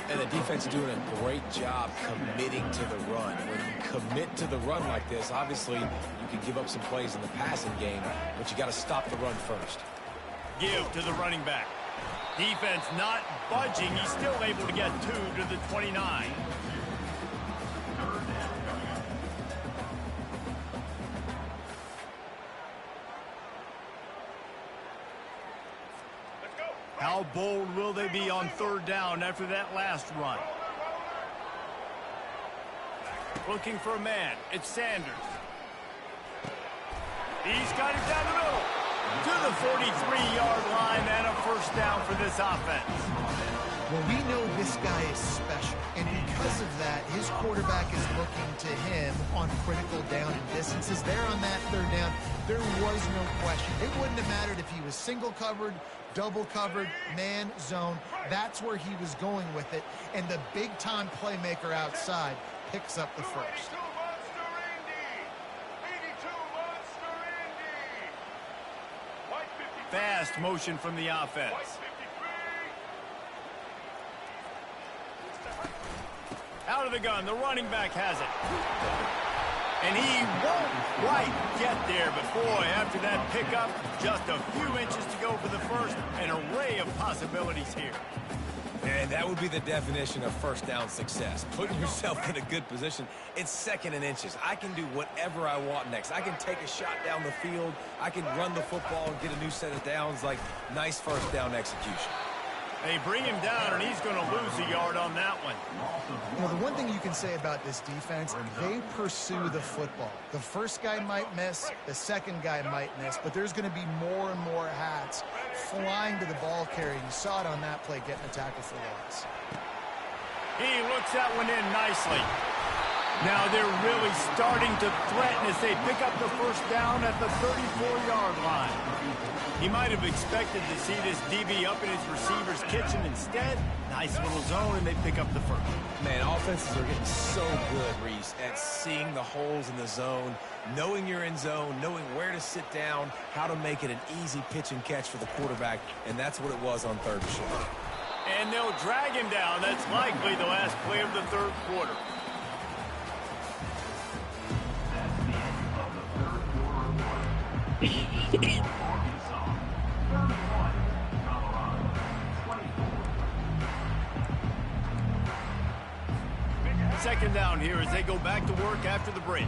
And the defense is doing a great job committing to the run. When you commit to the run like this, obviously you can give up some plays in the passing game, but you got to stop the run first. Give to the running back. Defense not budging. He's still able to get 2 to the 29. How bold will they be on third down after that last run? Looking for a man. It's Sanders. He's got it down the middle. To the 43-yard line and a first down for this offense. Well, we know this guy is special, and because of that, his quarterback is looking to him on critical down and distances. There on that third down, there was no question. It wouldn't have mattered if he was single covered, double covered, man, zone. That's where he was going with it, and the big-time playmaker outside picks up the first. Fast motion from the offense. Out of the gun, the running back has it. And he won't quite get there, but boy, after that pickup, just a few inches to go for the first. An array of possibilities here. And that would be the definition of first down success. Putting yourself in a good position. It's second and inches. I can do whatever I want next. I can take a shot down the field. I can run the football and get a new set of downs. Like, nice first down execution. They bring him down, and he's going to lose a yard on that one. You know, the one thing you can say about this defense, they pursue the football. The first guy might miss, the second guy might miss, but there's going to be more and more hats flying to the ball carrier. You saw it on that play, getting a tackle for loss. He looks that one in nicely. Now they're really starting to threaten as they pick up the first down at the 34-yard line. He might have expected to see this DB up in his receiver's kitchen. Instead, nice little zone, and they pick up the first. Man, offenses are getting so good, Reese, at seeing the holes in the zone, knowing you're in zone, knowing where to sit down, how to make it an easy pitch and catch for the quarterback, and that's what it was on third and short. And they'll drag him down. That's likely the last play of the third quarter. Second down here as they go back to work after the break.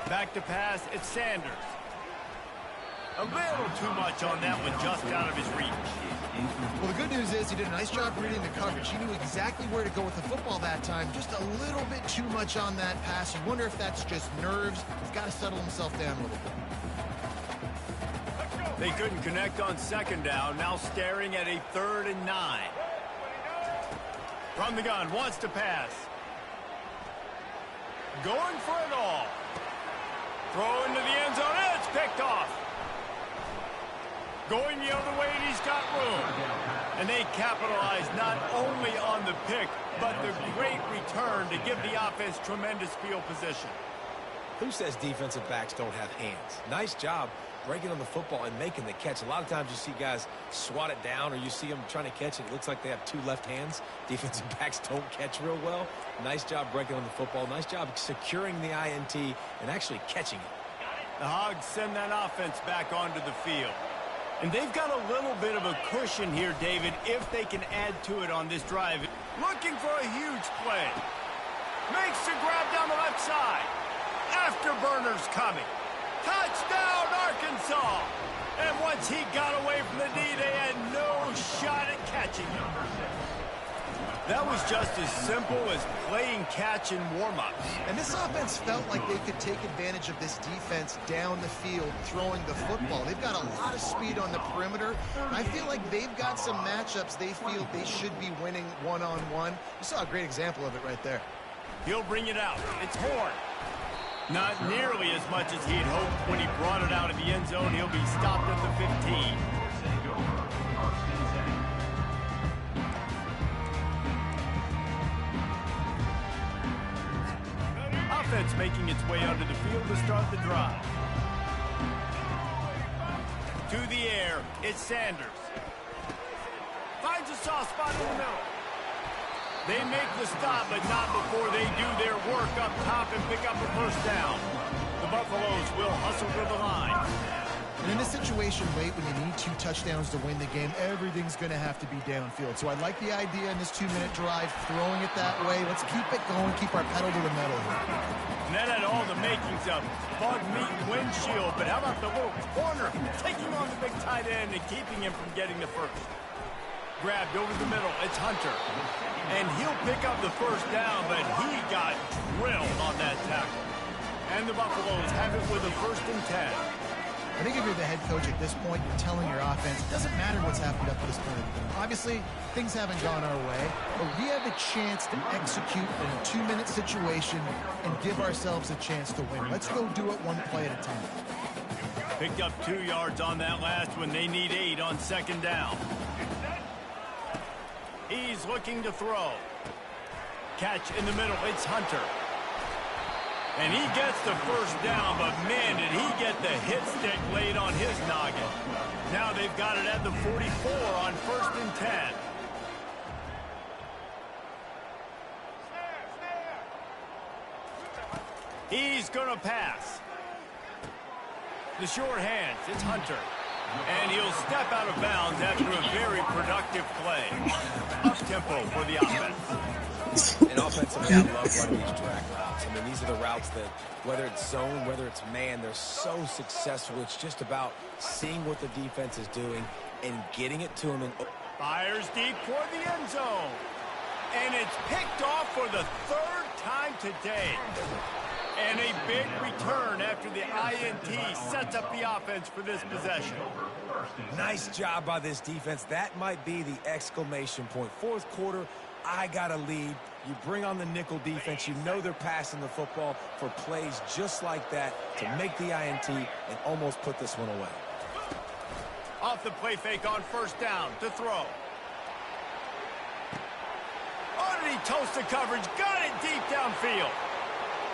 Back to pass, it's Sanders. A little too much on that one, just out of his reach. Well, the good news is he did a nice job reading the coverage. He knew exactly where to go with the football that time. Just a little bit too much on that pass. You wonder if that's just nerves. He's got to settle himself down a little bit. They couldn't connect on second down. Now staring at a 3rd and 9. From the gun, wants to pass. Going for it all. Throw into the end zone. It's picked off. Going the other way, and he's got room. And they capitalize not only on the pick, but the great return to give the offense tremendous field position. Who says defensive backs don't have hands? Nice job breaking on the football and making the catch. A lot of times you see guys swat it down, or you see them trying to catch it. It looks like they have two left hands. Defensive backs don't catch real well. Nice job breaking on the football. Nice job securing the INT and actually catching it. The Hogs send that offense back onto the field. And they've got a little bit of a cushion here, David, if they can add to it on this drive. Looking for a huge play. Makes the grab down the left side. Afterburners coming. Touchdown, Arkansas. And once he got away from the D, they had no shot at catching him. That was just as simple as playing catch in warm-ups. And this offense felt like they could take advantage of this defense down the field, throwing the football. They've got a lot of speed on the perimeter. I feel like they've got some matchups they feel they should be winning one-on-one. You saw a great example of it right there. He'll bring it out. It's Horn. Not nearly as much as he'd hoped when he brought it out of the end zone. He'll be stopped at the 15. Offense making its way onto the field to start the drive. To the air, it's Sanders. Finds a soft spot in the middle. They make the stop, but not before they do their work up top and pick up a first down. The Buffaloes will hustle to the line. And in a situation late when you need 2 touchdowns to win the game, everything's going to have to be downfield. So I like the idea in this 2-minute drive, throwing it that way. Let's keep it going, keep our pedal to the metal. And that had all the makings of bug meat windshield. But how about the little corner taking on the big tight end and keeping him from getting the first? Grabbed over the middle, it's Hunter. And he'll pick up the first down, but he got drilled on that tackle. And the Buffaloes have it with a 1st and 10. I think if you're the head coach at this point, you're telling your offense, it doesn't matter what's happened up to this point. Obviously, things haven't gone our way, but we have a chance to execute in a 2-minute situation and give ourselves a chance to win. Let's go do it one play at a time. Picked up 2 yards on that last one. They need 8 on 2nd down. He's looking to throw. Catch in the middle, it's Hunter. And he gets the first down, but man, did he get the hit stick laid on his noggin. Now they've got it at the 44 on 1st and 10. He's going to pass. The short hands, it's Hunter. And he'll step out of bounds after a very productive play. Up-tempo for the offense. And offensively, I love running these drag routes. I mean, these are the routes that, whether it's zone, whether it's man, they're so successful. It's just about seeing what the defense is doing and getting it to them. And fires deep for the end zone. And it's picked off for the 3rd time today. And a big return after the INT sets up the offense for this possession. Nice job by this defense. That might be the exclamation point. 4th quarter, I got a lead. You bring on the nickel defense. You know they're passing the football for plays just like that to make the INT and almost put this one away. Off the play fake on 1st down to throw. Oh, did he toast the coverage? Got it deep downfield.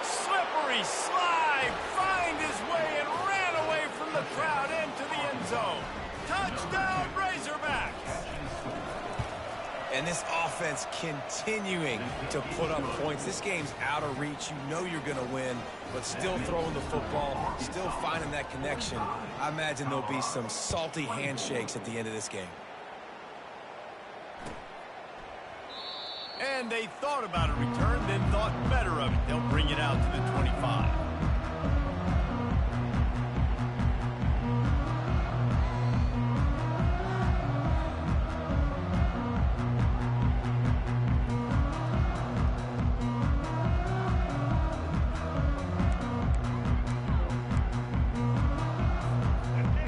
Slippery slide, find his way and ran away from the crowd into the end zone. Touchdown, Razorbacks. And this offense continuing to put up points. This game's out of reach. You know you're going to win, but still throwing the football, still finding that connection. I imagine there'll be some salty handshakes at the end of this game. And they thought about a return, then thought better of it. They'll bring it out to the 25.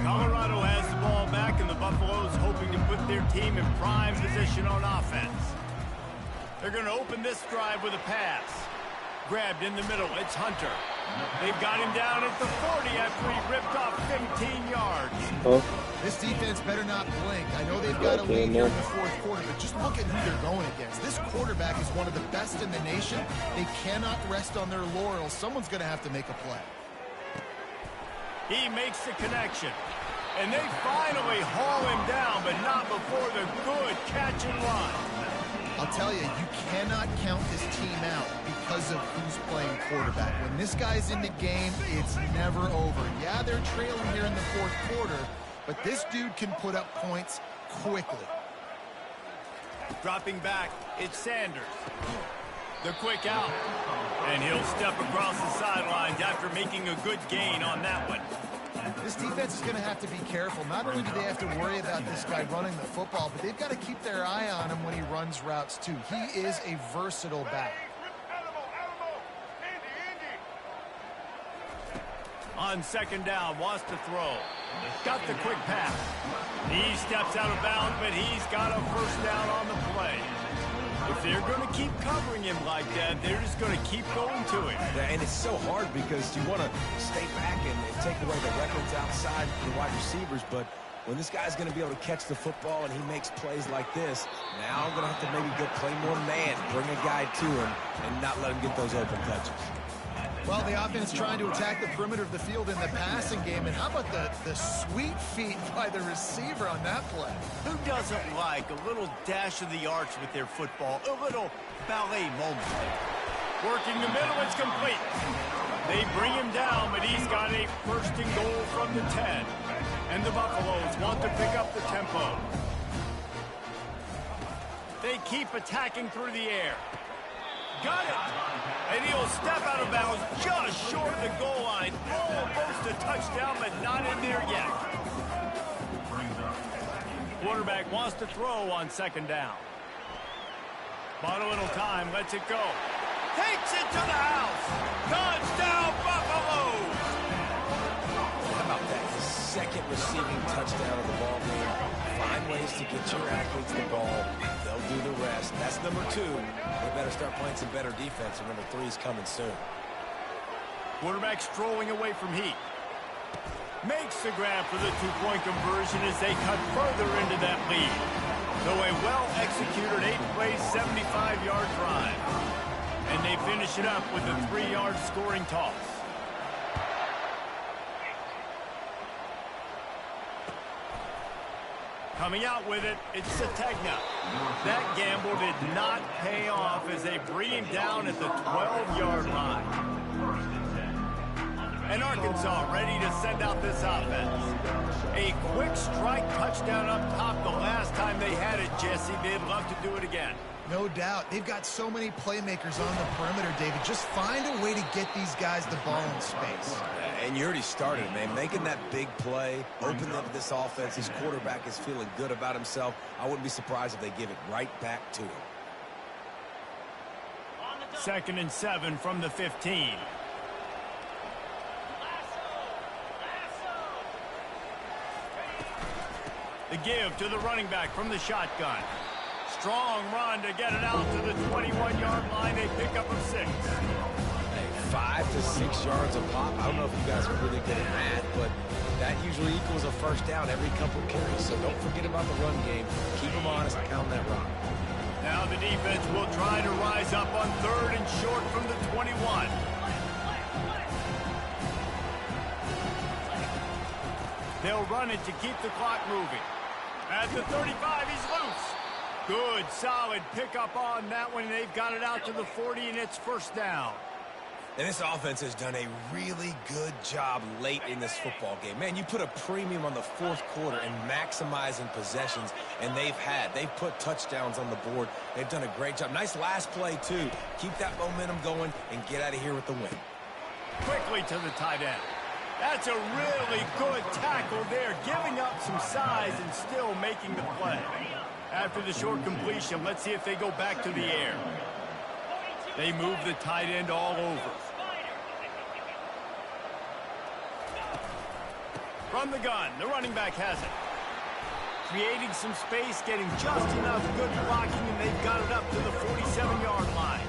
Colorado has the ball back, and the Buffaloes hoping to put their team in prime position on offense. They're going to open this drive with a pass. Grabbed in the middle, it's Hunter. They've got him down at the 40 after he ripped off 15 yards. This defense better not blink. I know they've got a lead here in the 4th quarter, but just look at who they're going against. This quarterback is one of the best in the nation. They cannot rest on their laurels. Someone's going to have to make a play. He makes the connection. And they finally haul him down, but not before the good catch and run. I'll tell you, you cannot count this team out because of who's playing quarterback. When this guy's in the game, it's never over. Yeah, they're trailing here in the 4th quarter, but this dude can put up points quickly. Dropping back, it's Sanders. The quick out. And he'll step across the sidelines after making a good gain on that one. This defense is going to have to be careful. Not only do they have to worry about this guy running the football, but they've got to keep their eye on him when he runs routes too. He is a versatile back. On 2nd down, wants to throw. Got the quick pass. He steps out of bounds, but he's got a first down on the play. The they're going to keep covering him like that, they're just going to keep going to him. Yeah, and it's so hard because you want to stay back and take away the weapons outside for the wide receivers, but when this guy's going to be able to catch the football and he makes plays like this, now I'm going to have to maybe go play more man, bring a guy to him, and not let him get those open touches. Well, the offense trying to attack the perimeter of the field in the passing game, and how about the sweet feet by the receiver on that play? Who doesn't like a little dash of the arch with their football, a little ballet moment? Working the middle, it's complete. They bring him down, but he's got a first and goal from the 10. And the Buffaloes want to pick up the tempo. They keep attacking through the air. Got it. And he'll step out of bounds just short of the goal line. Almost a touchdown, but not in there yet. Quarterback wants to throw on second down. Bought a little time, lets it go. Takes it to the house. Touchdown, Buffaloes. How about that? Second receiving touchdown of the ball game. Find ways to get your athletes the ball. They'll do the rest. That's number 2. They better start playing some better defense, and number 3 is coming soon. Quarterback strolling away from Heat. Makes the grab for the 2-point conversion as they cut further into that lead. So a well-executed 8-play, 75-yard drive. And they finish it up with a 3-yard scoring toss. Coming out with it, it's Sategna. That gamble did not pay off as they bring him down at the 12-yard line. And Arkansas ready to send out this offense. A quick strike touchdown up top the last time they had it, Jesse. They'd love to do it again. No doubt. They've got so many playmakers on the perimeter, David. Just find a way to get these guys the ball in space. And you already started, man. Making that big play, open up this offense. His quarterback is feeling good about himself. I wouldn't be surprised if they give it right back to him. 2nd and 7 from the 15. The give to the running back from the shotgun. Strong run to get it out to the 21-yard line. They pick up a 6. 5 to 6 yards a pop. I don't know if you guys are really good at math, but that usually equals a first down every couple carries. So don't forget about the run game. Keep them honest and count that rock. Now the defense will try to rise up on 3rd and short from the 21. They'll run it to keep the clock moving. At the 35, he's loose. Good, solid pickup on that one. They've got it out to the 40, and it's first down. And this offense has done a really good job late in this football game. Man, you put a premium on the 4th quarter and maximizing possessions, and they've put touchdowns on the board. They've done a great job. Nice last play, too. Keep that momentum going and get out of here with the win. Quickly to the tight end. That's a really good tackle there, giving up some size and still making the play. After the short completion, let's see if they go back to the air. They move the tight end all over. From the gun, the running back has it. Creating some space, getting just enough good blocking, and they've got it up to the 47-yard line.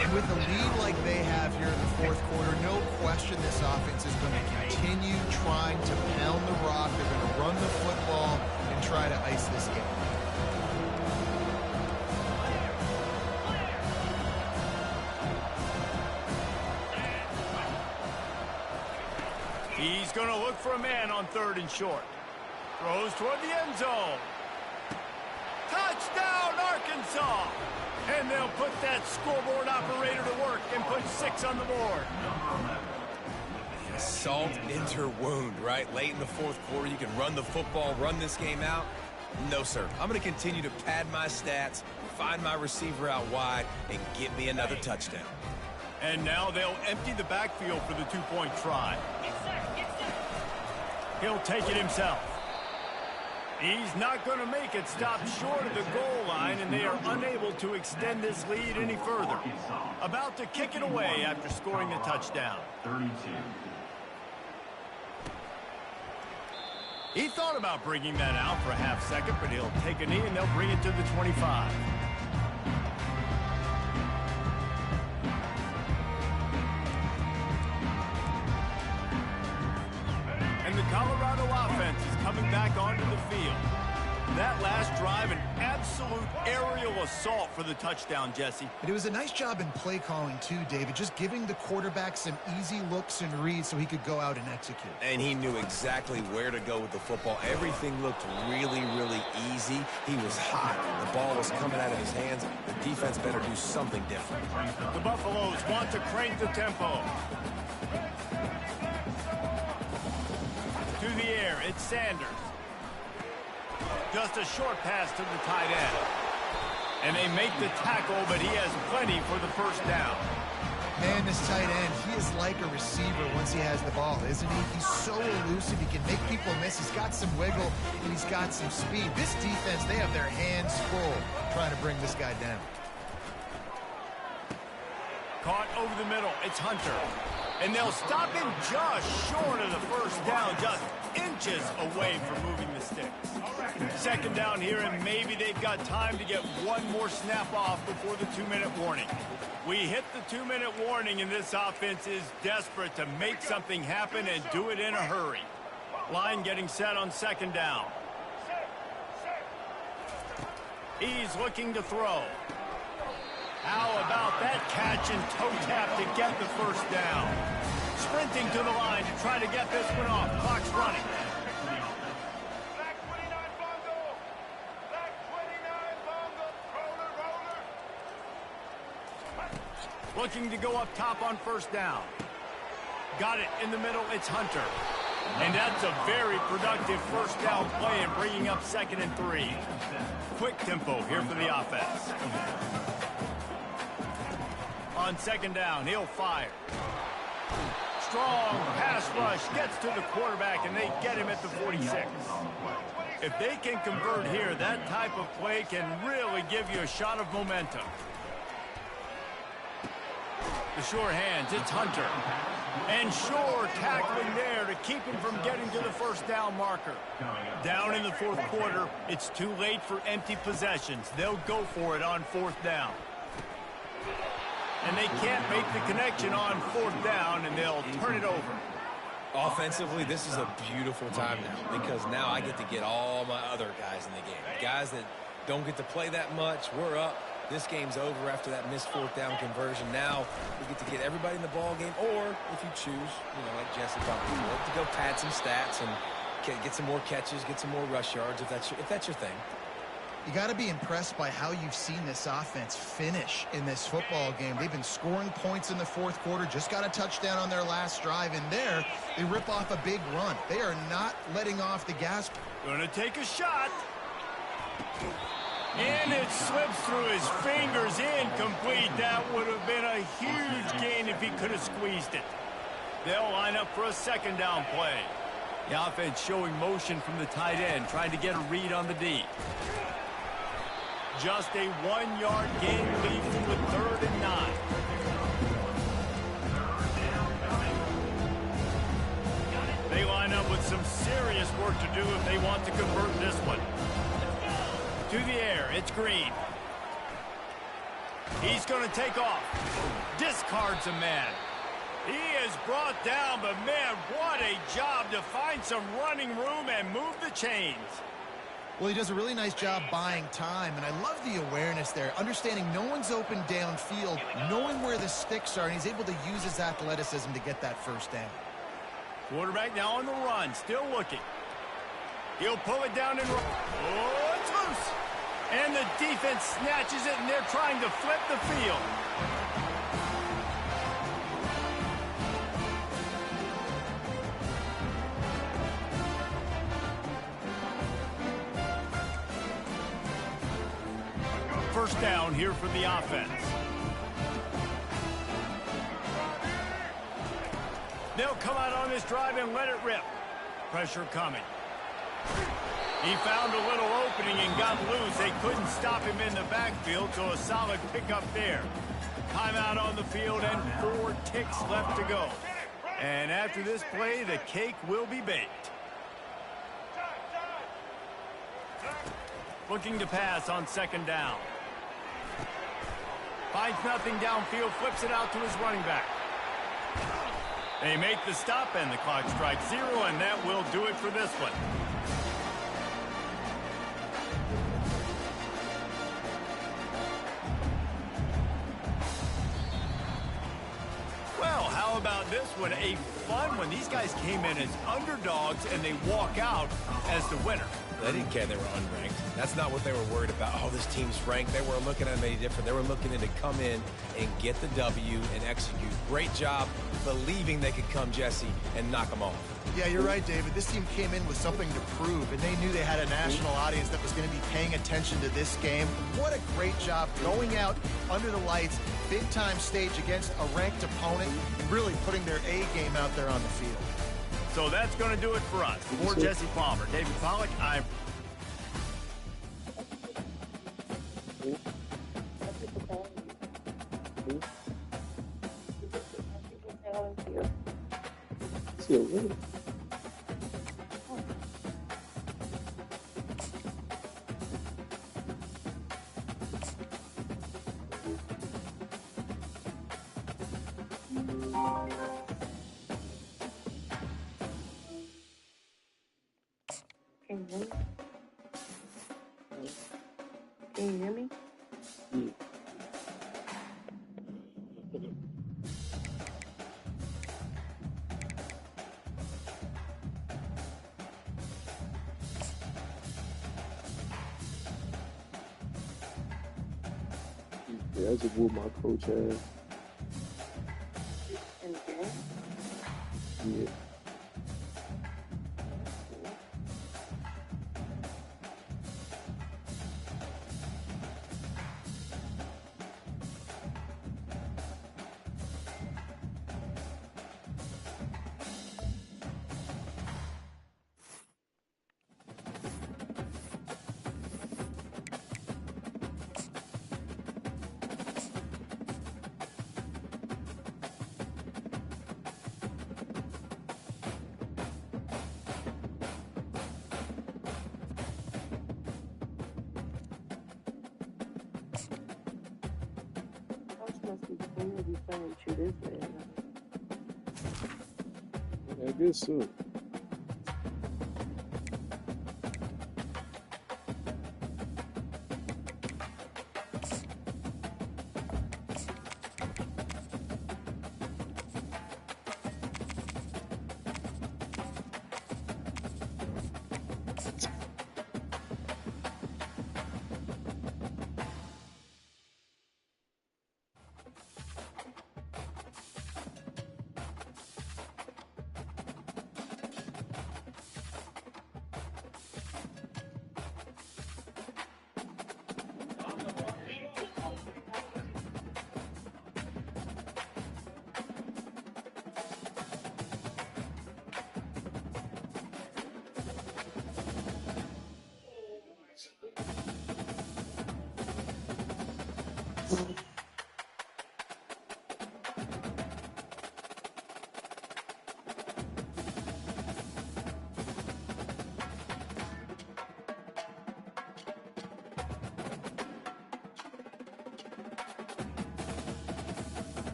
And with a lead like they have here in the 4th quarter, no question this offense is going to continue trying to pound the rock. They're going to run the football and try to ice this game. He's going to look for a man on 3rd and short. Throws toward the end zone. Touchdown, Arkansas! And they'll put that scoreboard operator to work and put 6 on the board. Salt into wound, right? Late in the 4th quarter, you can run the football, run this game out. No, sir. I'm going to continue to pad my stats, find my receiver out wide, and get me another touchdown. And now they'll empty the backfield for the 2-point try. He'll take it himself. He's not going to make it. Stop short of the goal line, and they are unable to extend this lead any further. About to kick it away after scoring the touchdown. 32. He thought about bringing that out for a half second, but he'll take a knee, and they'll bring it to the 25. back onto the field. That last drive, an absolute aerial assault for the touchdown, Jesse. It was a nice job in play calling too, David, just giving the quarterback some easy looks and reads so he could go out and execute. And he knew exactly where to go with the football. Everything looked really, really easy. He was hot. The ball was coming out of his hands. The defense better do something different. The Buffaloes want to crank the tempo. To the air, it's Sanders. Just a short pass to the tight end. And they make the tackle, but he has plenty for the first down. Man, this tight end, he is like a receiver once he has the ball, isn't he? He's so elusive. He can make people miss. He's got some wiggle, and he's got some speed. This defense, they have their hands full trying to bring this guy down. Caught over the middle. It's Hunter. And they'll stop him just short of the first down, just inches away from moving the sticks. Second down here, and maybe they've got time to get one more snap off before the 2-minute warning. We hit the 2-minute warning, and this offense is desperate to make something happen and do it in a hurry. Line getting set on second down. He's looking to throw. How about that catch and toe tap to get the first down? Sprinting to the line to try to get this one off. Clock's running. Black 29 Bongo. Black 29 Bongo. Roller. Looking to go up top on first down. Got it in the middle. It's Hunter. And that's a very productive first down play and bringing up 2nd and 3. Quick tempo here for the offense. On second down, he'll fire. Strong pass rush gets to the quarterback, and they get him at the 46. If they can convert here, that type of play can really give you a shot of momentum. The sure hands, it's Hunter. And Shore tackling there to keep him from getting to the first down marker. Down in the fourth quarter, it's too late for empty possessions. They'll go for it on fourth down. And they can't make the connection on fourth down, and they'll turn it over. Offensively, this is a beautiful time now because now I get to get all my other guys in the game. Guys that don't get to play that much, we're up. This game's over after that missed fourth down conversion. Now we get to get everybody in the ball game, or if you choose, like Jesse probably would, to go pad some stats and get some more catches, get some more rush yards if that's your thing. You got to be impressed by how you've seen this offense finish in this football game. They've been scoring points in the fourth quarter, just got a touchdown on their last drive, and there they rip off a big run. They are not letting off the gas. Gonna take a shot. And it slips through his fingers, incomplete. That would have been a huge gain if he could have squeezed it. They'll line up for a second down play. The offense showing motion from the tight end, trying to get a read on the D. Just a 1-yard gain lead from the 3rd and 9. They line up with some serious work to do if they want to convert this one. To the air, it's Green. He's going to take off. Discards a man. He is brought down, but man, what a job to find some running room and move the chains. Well, he does a really nice job buying time, and I love the awareness there, understanding no one's open downfield, knowing where the sticks are, and he's able to use his athleticism to get that first down. Quarterback now on the run, still looking. He'll pull it down and run. Oh, it's loose. And the defense snatches it, and they're trying to flip the field. First down here for the offense. They'll come out on this drive and let it rip. Pressure coming. He found a little opening and got loose. They couldn't stop him in the backfield, so a solid pickup there. Timeout on the field and 4 ticks left to go. And after this play, the cake will be baked. Looking to pass on second down. Finds nothing downfield, flips it out to his running back. They make the stop, and the clock strikes 0, and that will do it for this one. about this one? A fun one. These guys came in as underdogs, and they walk out as the winner. They didn't care they were unranked. That's not what they were worried about. Oh, this team's ranked. They weren't looking at them any different. They were looking to come in and get the W and execute. Great job believing they could come, Jesse, and knock them off. Yeah, you're right, David. This team came in with something to prove, and they knew they had a national audience that was going to be paying attention to this game. What a great job going out under the lights, big-time stage against a ranked opponent, and really putting their A game out there on the field. So that's going to do it for us. For Jesse Palmer, David Pollack, I'm... Can you hear me? Yeah, that's a whoop my coach has. In the game? Yeah. Coach must be clean to be playing you this bad. I guess so.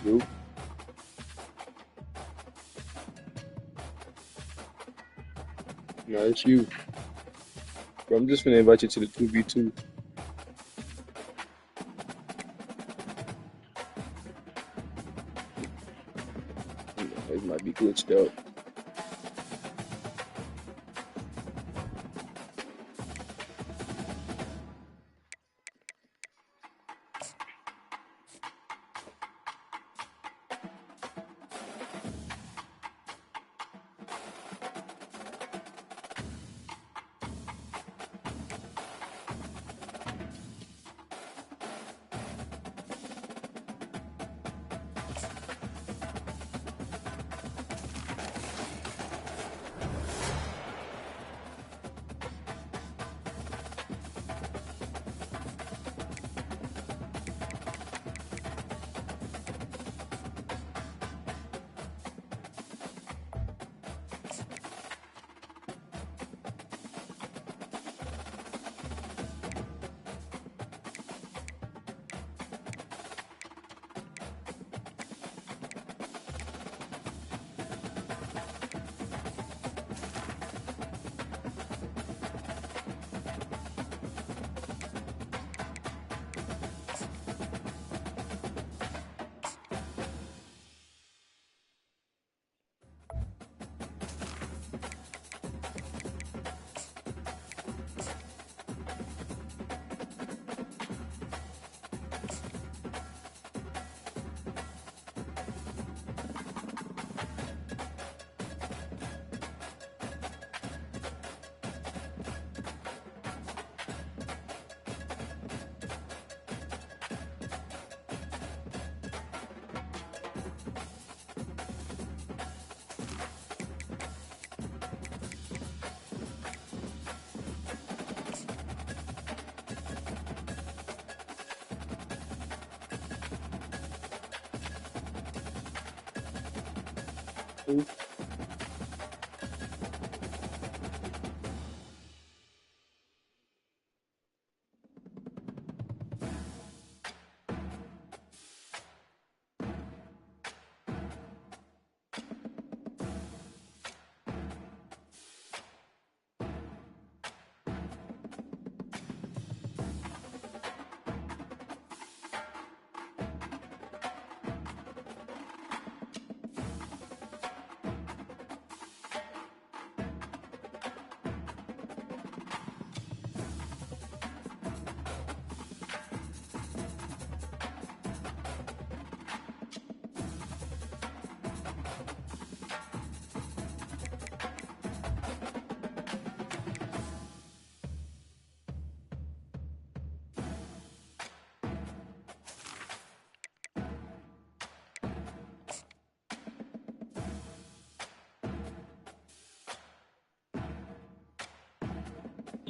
Nope. Nah, it's you. Bro, I'm just gonna invite you to the 2v2. It might be glitched out.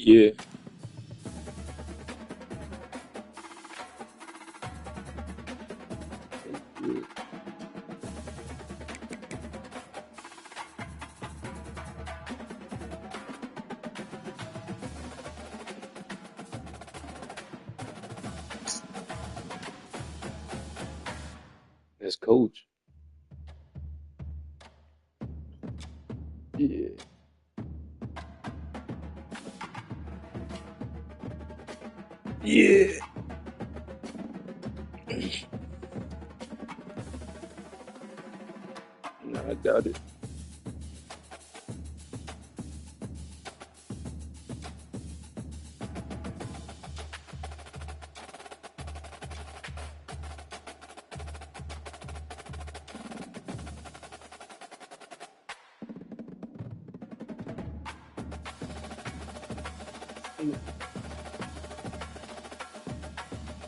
Yeah. That's coach. Yeah. Yeah. Nah, I doubt it.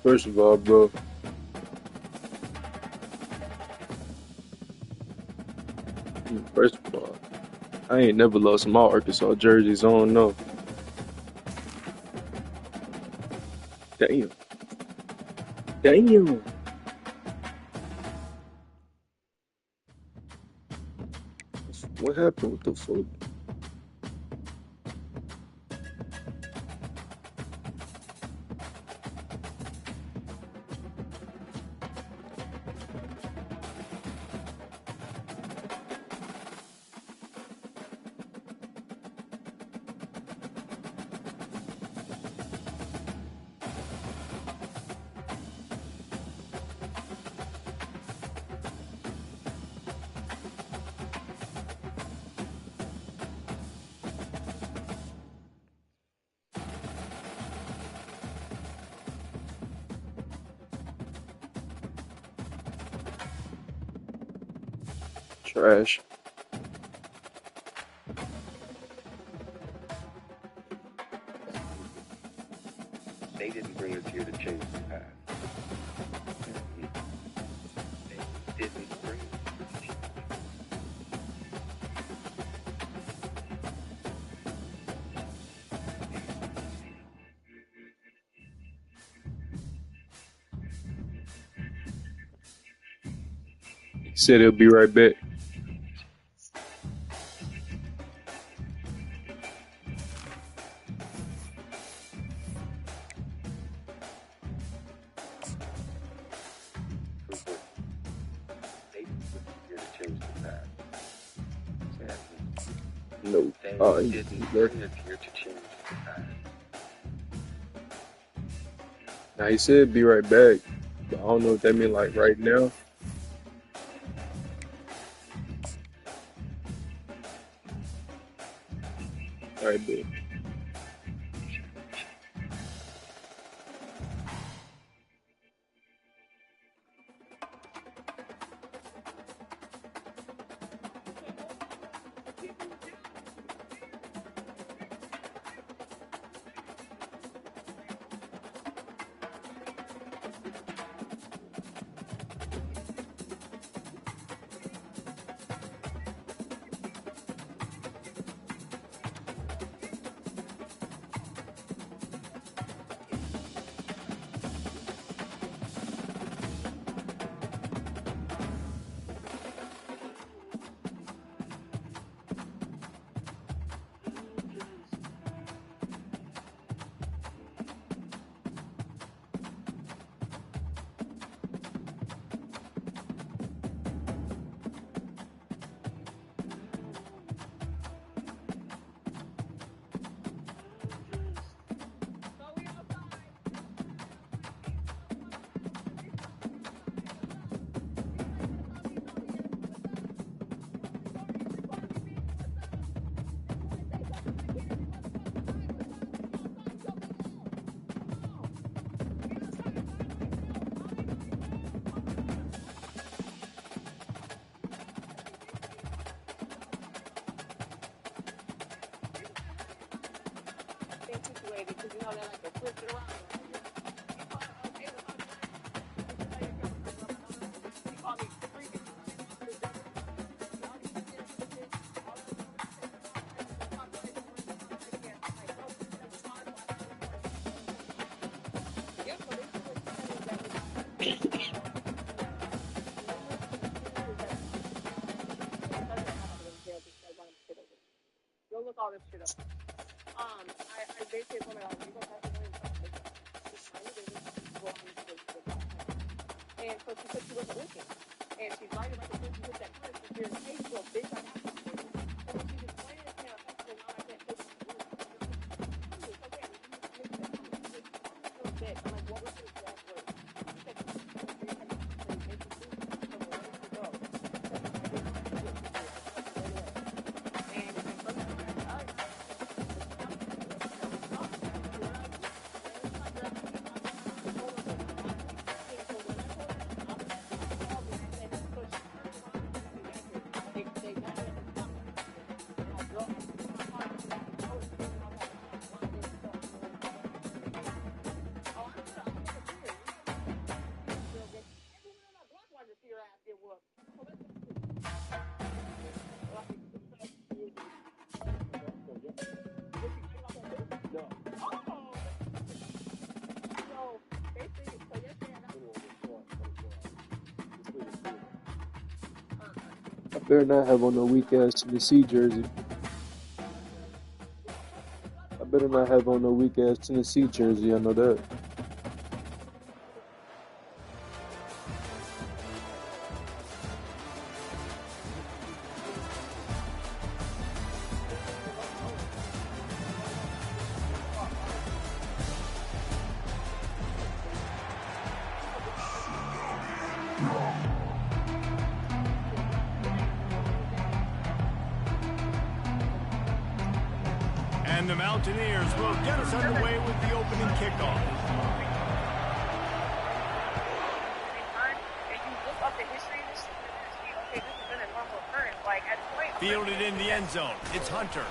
First of all, bro, first of all, I ain't never lost my Arkansas jerseys. I don't know. Damn. Damn. What happened with the foot? Trash. They didn't bring us here to change the past. They didn't bring us. He said he'll be right back. They didn't bring us here to change the past. No. They didn't bring us here to change the past. Now he said be right back. But I don't know what that mean like right now. All right, bro. I better not have on no weak ass Tennessee jersey. I better not have on no weak ass Tennessee jersey. I know that. And the Mountaineers will get us underway with the opening kickoff. Fielded in the end zone. It's Hunter.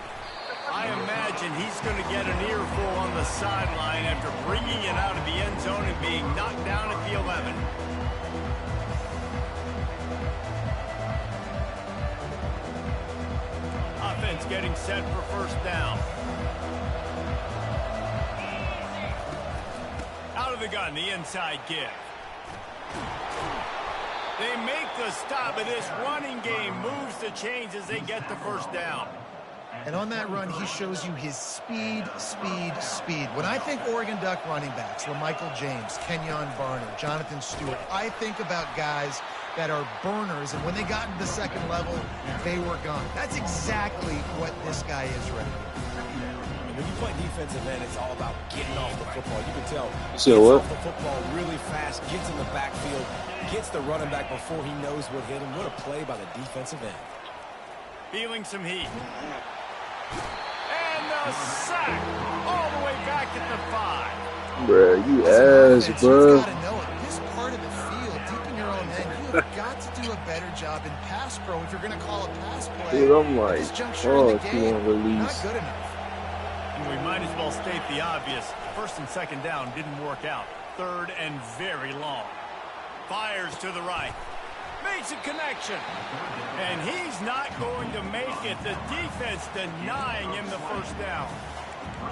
I imagine he's going to get an earful on the sideline after bringing it out of the end zone and being knocked down at the 11. Offense getting set for first down. Out of the gun, the inside give. They make the stop, and this running game moves the chains as they get the first down. And on that run, he shows you his speed, speed, speed. When I think Oregon Duck running backs, LaMichael James, Kenyon Barner, Jonathan Stewart, I think about guys that are burners, and when they got into the second level, they were gone. That's exactly what this guy is right here. When you play defensive end, it's all about getting off the football. You can tell You gets said what? off the football really fast, gets in the backfield, gets the running back before he knows what hit him. What a play by the defensive end. Feeling some heat. And the sack all the way back at the 5. Bruh, you ass, You bruh. gotta know it. This part of the field, deep in your own end, you have got to do a better job in pass pro if you're going to call a pass play. Dude, I'm At like, this juncture in oh, the if you game, want to release. not good enough. And we might as well state the obvious. First and second down didn't work out. Third and very long. Fires to the right. Makes a connection. And he's not going to make it. The defense denying him the first down.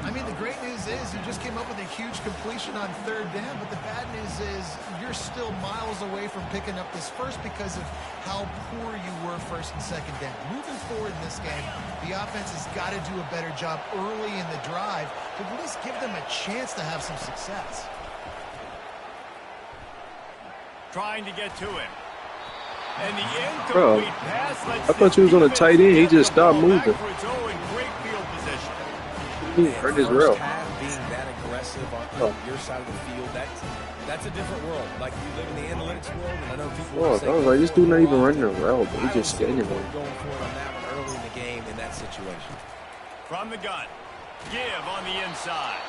I mean, the great news is you just came up with a huge completion on third down, but the bad news is you're still miles away from picking up this first because of how poor you were first and second down. Moving forward in this game, the offense has got to do a better job early in the drive to at least give them a chance to have some success. Trying to get to him. And the Bro, incomplete pass lets I thought you was on a tight end. He just stopped moving. For its own great field position. He hurt his rail. Being that aggressive on your side of the field, that's a different world. Like, you live in the analytics world, and I know people Oh, say, I was like, this dude not even running a route, but he I just would say standing we're there. going for it on that one early in the game in that situation. From the gun. Give on the inside.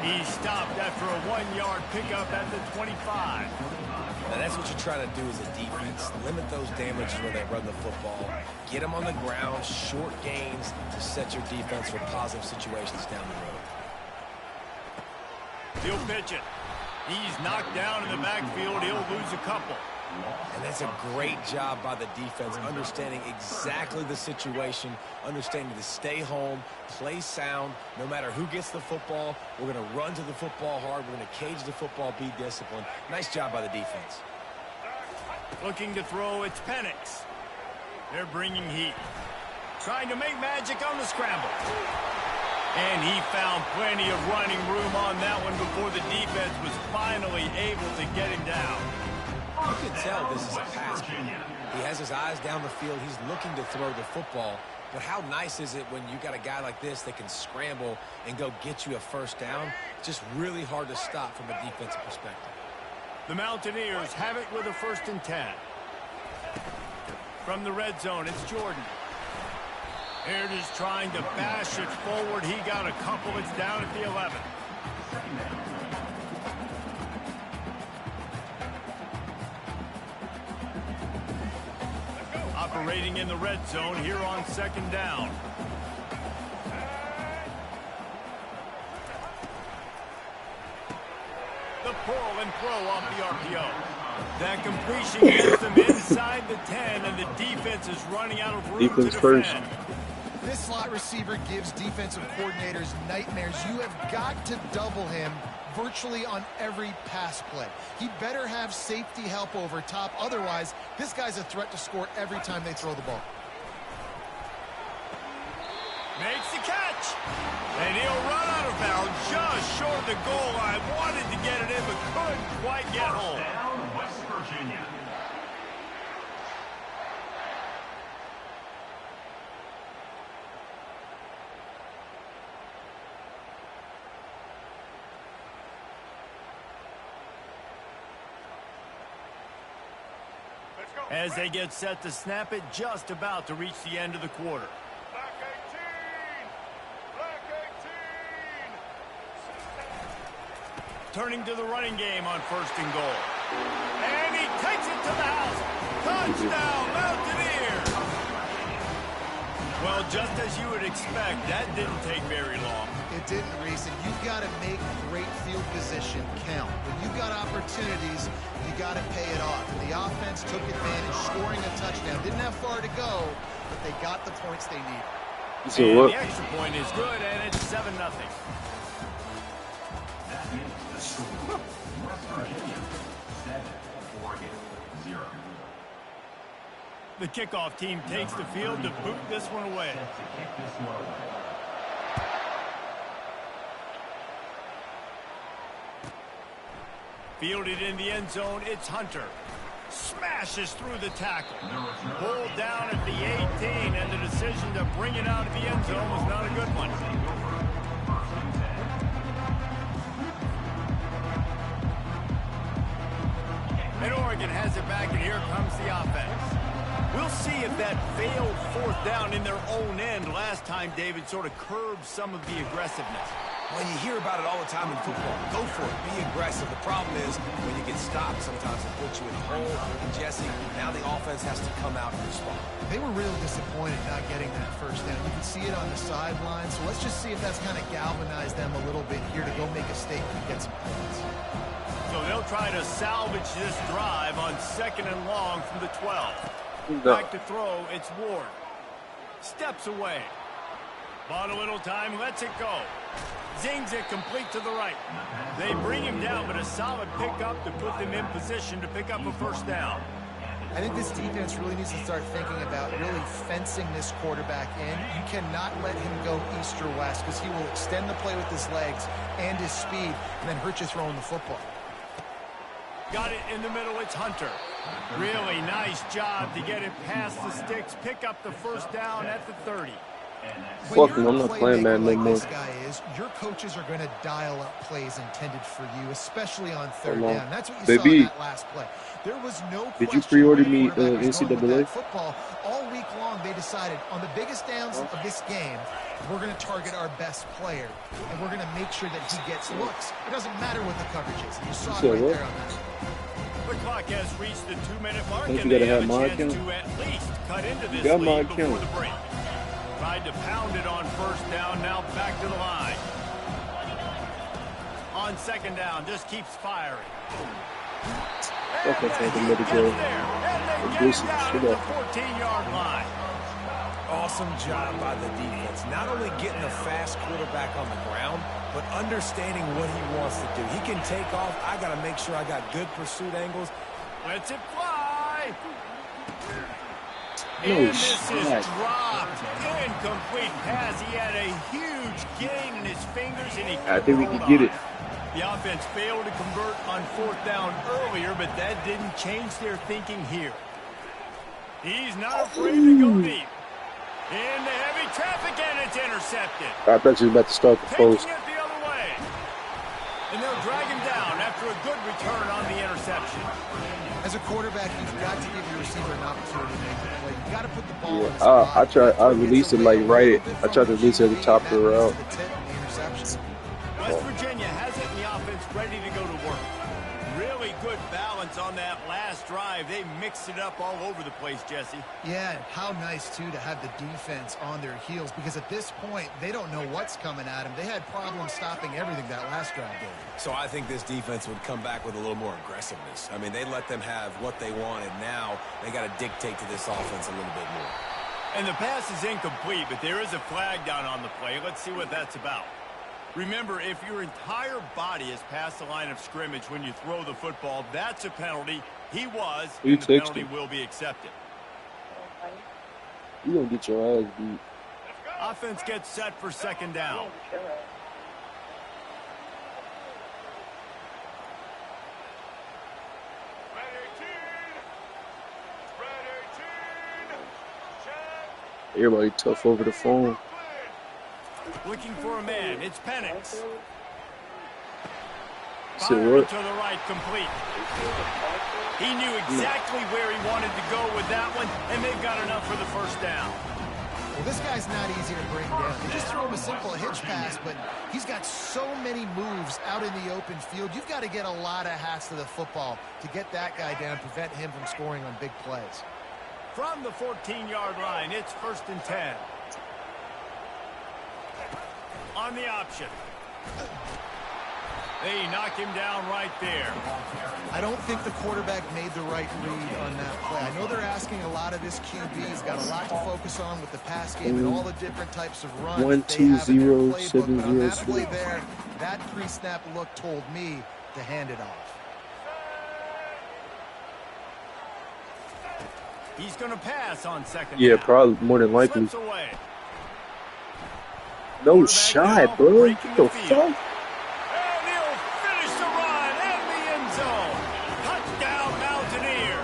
He stopped after a 1-yard pickup at the 25. Now, that's what you're trying to do as a defense. Limit those damages when they run the football. Get them on the ground, short gains to set your defense for positive situations down the road. He'll pitch it. He's knocked down in the backfield. He'll lose a couple. And that's a great job by the defense, understanding exactly the situation, understanding to stay home, play sound. No matter who gets the football, we're going to run to the football hard. We're going to cage the football, be disciplined. Nice job by the defense. Looking to throw, it's Penix. They're bringing heat. Trying to make magic on the scramble. And he found plenty of running room on that one before the defense was finally able to get him down. You can tell this is a pass play. He has his eyes down the field. He's looking to throw the football. But how nice is it when you got a guy like this that can scramble and go get you a first down? Just really hard to stop from a defensive perspective. The Mountaineers have it with a 1st and 10. From the red zone, it's Jordan. Aird is trying to bash it forward. He got a couple. It's down at the 11. Operating in the red zone here on 2nd down. The pull and throw off the RPO. That completion gets them inside the 10, and the defense is running out of room Defense to first. defend. This slot receiver gives defensive coordinators nightmares. You have got to double him virtually on every pass play. He better have safety help over top. Otherwise, this guy's a threat to score every time they throw the ball. Makes the catch. And he'll run out of bounds just short of the goal line. Wanted to get it in, but couldn't quite get home. Down, West Virginia. Let's go. As they get set to snap it, just about to reach the end of the quarter. Black 18. Black 18. Turning to the running game on 1st and goal. And he takes it to the house. Touchdown, Mountaineers! Well, just as you would expect, that didn't take very long. It didn't, Reese, and you've got to make great field position count. When you've got opportunities, you got to pay it off. And the offense took advantage, scoring a touchdown. Didn't have far to go, but they got the points they needed. So And what? the extra point is good, and it's 7-0. That is the score. West Virginia, 7, Oregon, 0. The kickoff team takes the field to boot this one away. Set to kick this one away. Fielded in the end zone, it's Hunter. Smashes through the tackle. Pulled down at the 18, and the decision to bring it out of the end zone was not a good one. And Oregon has it back, and here comes the offense. We'll see if that failed 4th down in their own end last time, David, sort of curbed some of the aggressiveness. Well, you hear about it all the time in football. Go for it. Be aggressive. The problem is when you get stopped, sometimes it puts you in a hole. And Jesse, now the offense has to come out and respond. They were really disappointed not getting that 1st down. You can see it on the sideline, so let's just see if that's kind of galvanized them a little bit here to go make a statement and get some points. So they'll try to salvage this drive on 2nd and long from the 12. No. Back to throw, it's Ward. Steps away. Bought a little time, lets it go. Zings it complete to the right. They bring him down, but a solid pickup to put them in position to pick up a 1st down. I think this defense really needs to start thinking about really fencing this quarterback in. You cannot let him go east or west because he will extend the play with his legs and his speed and then hurt you throwing the football. Got it in the middle, it's Hunter. Really nice job to get it past the sticks, pick up the 1st down at the 30. Fuck him, I'm not playing Madden no more. This guy is, your coaches are going to dial up plays intended for you, especially on 3rd Come on. down. That's what you Baby. saw in that last play. There was no Did you question pre-order where me the quarterback was going with NCAA? that football. All week long, they decided on the biggest downs of this game, we're going to target our best player, and we're going to make sure that he gets looks. It doesn't matter what the coverage is. You saw it So right what? there on that. The clock has reached the 2-minute mark, Don't you and they gotta have have a my chance account? to at least cut into this Got my lead before account. the break. Tried to pound it on 1st down, now back to the line. On on second down. Just keeps firing. Okay, take a little Gets bit. there, and they get This him down shit at the up. 14-yard line. Awesome job by the defense. Not only getting a fast quarterback on the ground, but understanding what he wants to do. He can take off. I got to make sure I got good pursuit angles. Lets it fly. No And this is shot. dropped. Incomplete pass. He had a huge gain in his fingers, and he I think we couldn't can hold get on. it. The offense failed to convert on 4th down earlier, but that didn't change their thinking here. He's not afraid to go deep. Into heavy traffic, and it's intercepted. I thought you was about to start the Taking post. it the other way. And they'll drag him down after a good return on the interception. As a quarterback, you've got to give your receiver an opportunity to make the play. You've got to put the ball in Yeah, his spot. I released it like I tried to release it at the top of the route. The tip, the interception. West Virginia has it in the offense ready to go to work. Really good balance on that last drive. They mixed it up all over the place, Jesse. Yeah, and how nice, too, to have the defense on their heels, because at this point, they don't know what's coming at them. They had problems stopping everything that last drive did. So I think this defense would come back with a little more aggressiveness. I mean, they let them have what they wanted. Now they got to dictate to this offense a little bit more. And the pass is incomplete, but there is a flag down on the play. Let's see what that's about. Remember, if your entire body is past the line of scrimmage when you throw the football, that's a penalty. He was, You and the fixed penalty it. will be accepted. You gonna get your ass beat. Offense gets set for second down. Red 18. Red 18. Check. Everybody tough over the phone. Looking for a man. It's Penix. Said Firing what? to the right, complete. He knew exactly where he wanted to go with that one, and they've got enough for the first down. Well, this guy's not easy to bring down. You just throw him a simple hitch pass, but he's got so many moves out in the open field. You've got to get a lot of hats to the football to get that guy down, prevent him from scoring on big plays. From the 14-yard line, it's 1st and 10. On the option. They knock him down right there. I don't think the quarterback made the right read on that play. I know they're asking a lot of this QB. He's got a lot to focus on with the pass game and all the different types of runs. 1 they 2 have in their 0 playbook. 7 But on 0 that play 6. there, that pre-snap look told me to hand it off. He's going to pass on second Yeah, down. probably more than likely. Slips away. No Quarterback shot, now bro. breaking What the the field. fuck? And he'll finish the run and the end zone. Touchdown, Mountaineer.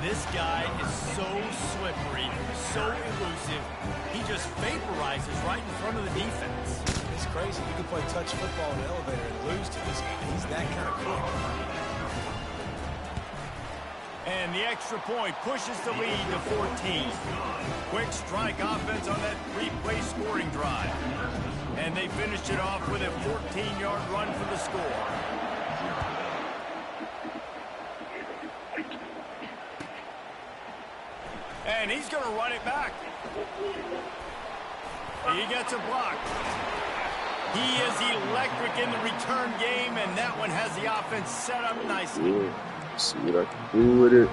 This guy is so slippery, so elusive. He just vaporizes right in front of the defense. It's crazy. You can play touch football in an elevator and lose to this guy. He's that kind of quick. And the extra point pushes the lead to 14. Quick strike offense on that three-play scoring drive. And they finished it off with a 14-yard run for the score. And he's going to run it back. He gets a block. He is electric in the return game, and that one has the offense set up nicely. Yeah. See what I can do with it.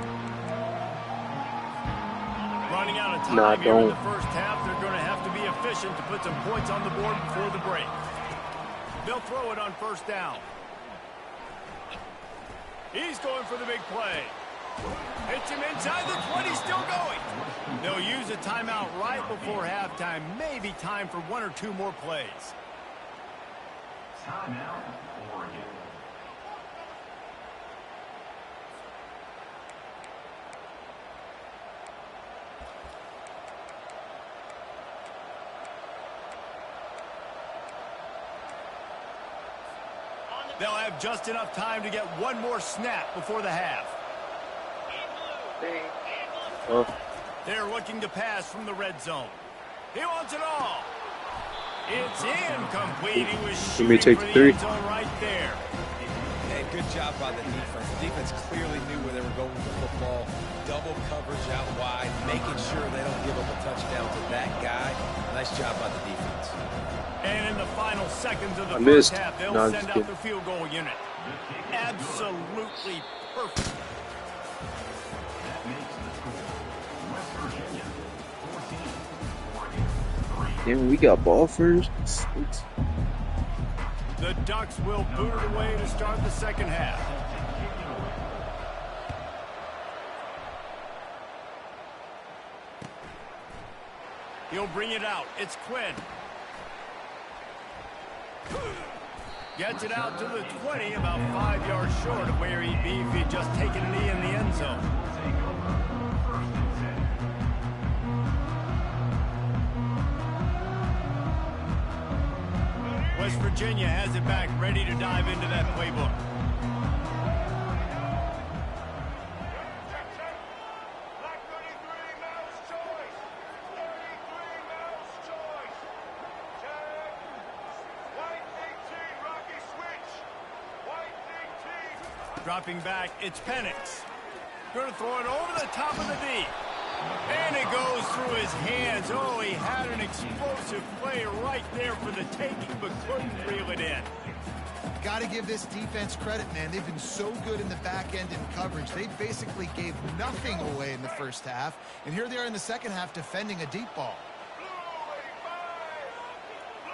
Running out of time Nah, here in the don't. first half. They're going to have to be efficient to put some points on the board before the break. They'll throw it on 1st down. He's going for the big play. Hits him inside the 20, still going. They'll use a timeout right before halftime. Maybe time for 1 or 2 more plays. Timeout, Oregon. They'll have just enough time to get 1 more snap before the half. Huh? They're looking to pass from the red zone. He wants it all. It's incomplete. He was Let me shooting take for the the 3. end zone right there. And good job by the defense. The defense clearly knew where they were going with the football. double coverage out wide, making sure they don't give up a touchdown to that guy. Nice job by the defense. And in the final seconds of the missed. first half, they'll No, I'm send just out kidding. their field goal unit. Absolutely perfect. That makes the score West Virginia 14, Oregon 3. Damn, we got ball first. The Ducks will boot it away to start the second half. He'll bring it out. It's Quinn. Gets it out to the 20, about 5 yards short of where he'd be if he'd just taken a knee in the end zone. West Virginia has it back, ready to dive into that playbook. Black 33, mouse choice. 33, mouse choice. Check. White 18, Rocky switch. White 18. Dropping back, it's Penix. Going to throw it over the top of the D. And it goes through his hands. Oh, he had an explosive play right there for the taking, but couldn't reel it in. Got to give this defense credit, man. They've been so good in the back end in coverage. They basically gave nothing away in the first half. And here they are in the second half defending a deep ball. Blue 85. Blue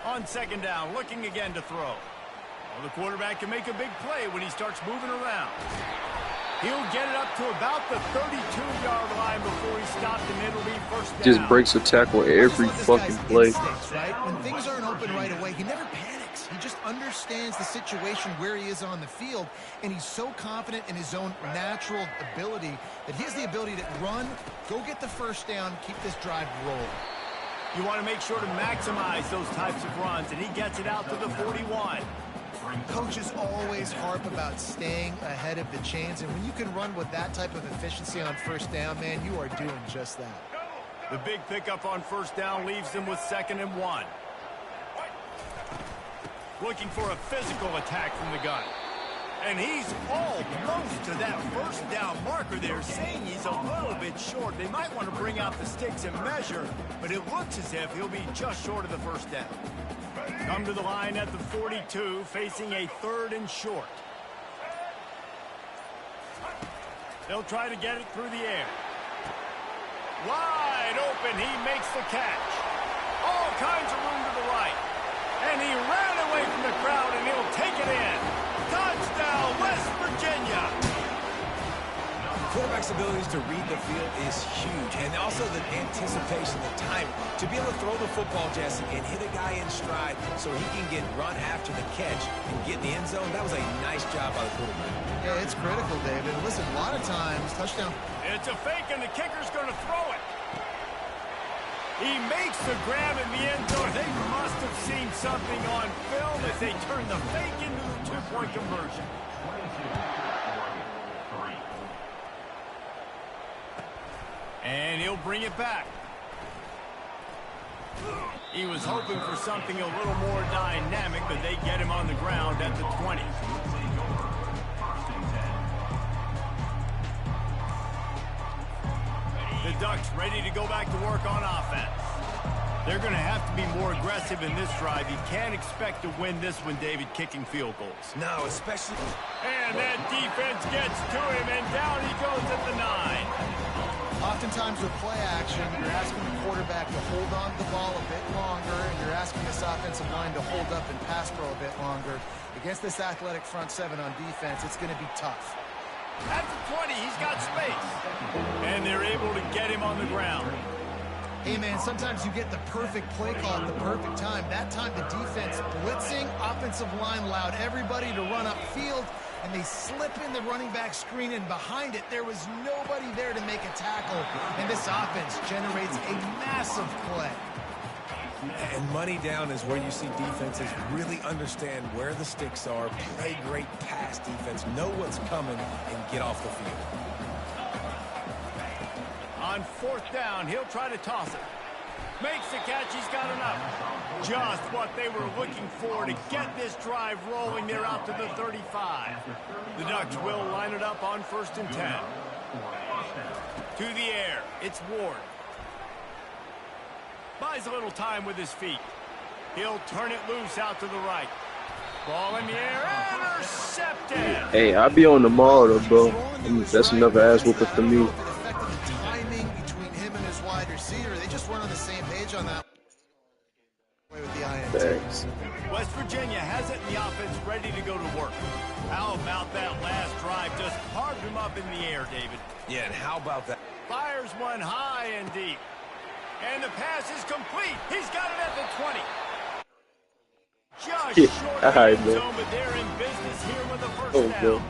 85. On second down, looking again to throw. Well, the quarterback can make a big play when he starts moving around. He'll get it up to about the 32-yard line before he stopped, and it'll be first down. Just breaks a tackle every This fucking guy's play. instincts, right? When things aren't open right away, he never panics. He just understands the situation where he is on the field, and he's so confident in his own natural ability that he has the ability to run, go get the first down, keep this drive rolling. You want to make sure to maximize those types of runs, and he gets it out to the 41. Coaches always harp about staying ahead of the chains, and when you can run with that type of efficiency on first down, man, you are doing just that. The big pickup on first down leaves them with 2nd and 1. Looking for a physical attack from the gun. And he's almost to that first down marker there, saying he's a little bit short. They might want to bring out the sticks and measure, but it looks as if he'll be just short of the first down. Come to the line at the 42, facing a 3rd and short. They'll try to get it through the air. Wide open, he makes the catch. All kinds of room to the right. And he ran away from the crowd, and he'll take it in. Touchdown, West Virginia. Quarterback's abilities to read the field is huge, and also the anticipation, the time to be able to throw the football, Jesse, and hit a guy in stride so he can get run after the catch and get in the end zone. That was a nice job by the quarterback. Yeah, it's critical, David. Listen, a lot of times, touchdown. It's a fake, and the kicker's going to throw it. He makes the grab in the end zone. They must have seen something on film as they turn the fake into the two-point conversion. 22, Oregon 3. And he'll bring it back. He was hoping for something a little more dynamic, but they get him on the ground at the 20. The Ducks ready to go back to work on offense. They're going to have to be more aggressive in this drive. You can't expect to win this one, David, kicking field goals. No, especially... And that defense gets to him, and down he goes at the 9. Oftentimes with play action, you're asking the quarterback to hold on to the ball a bit longer, and you're asking this offensive line to hold up and pass pro a bit longer. Against this athletic front seven on defense, it's going to be tough. At the 20, he's got space. And they're able to get him on the ground. Hey, man, sometimes you get the perfect play call at the perfect time. That time the defense blitzing, offensive line allowed everybody to run upfield, and they slip in the running back screen, and behind it, there was nobody there to make a tackle. And this offense generates a massive play. And money down is where you see defenses really understand where the sticks are, play great pass defense, know what's coming, and get off the field. On 4th down, he'll try to toss it. Makes the catch. He's got enough. Just what they were looking for to get this drive rolling. They're out to the 35. The Ducks will line it up on 1st and 10. To the air. It's Ward. Buys a little time with his feet. He'll turn it loose out to the right. Ball in the air. Intercepted. Hey, I be on the mall though, bro. That's enough ass whooping for me. Affected the timing between him and his wide receiver. They just weren't on the same page on that. With the INT. Thanks. West Virginia has it in the offense ready to go to work. How about that last drive? Just carved him up in the air, David. Yeah, and how about that? Fires one high and deep. And the pass is complete. He's got it at the 20. Just Yeah, short all of the right, end man. zone, but they're in business here with the first Oh, down. bro.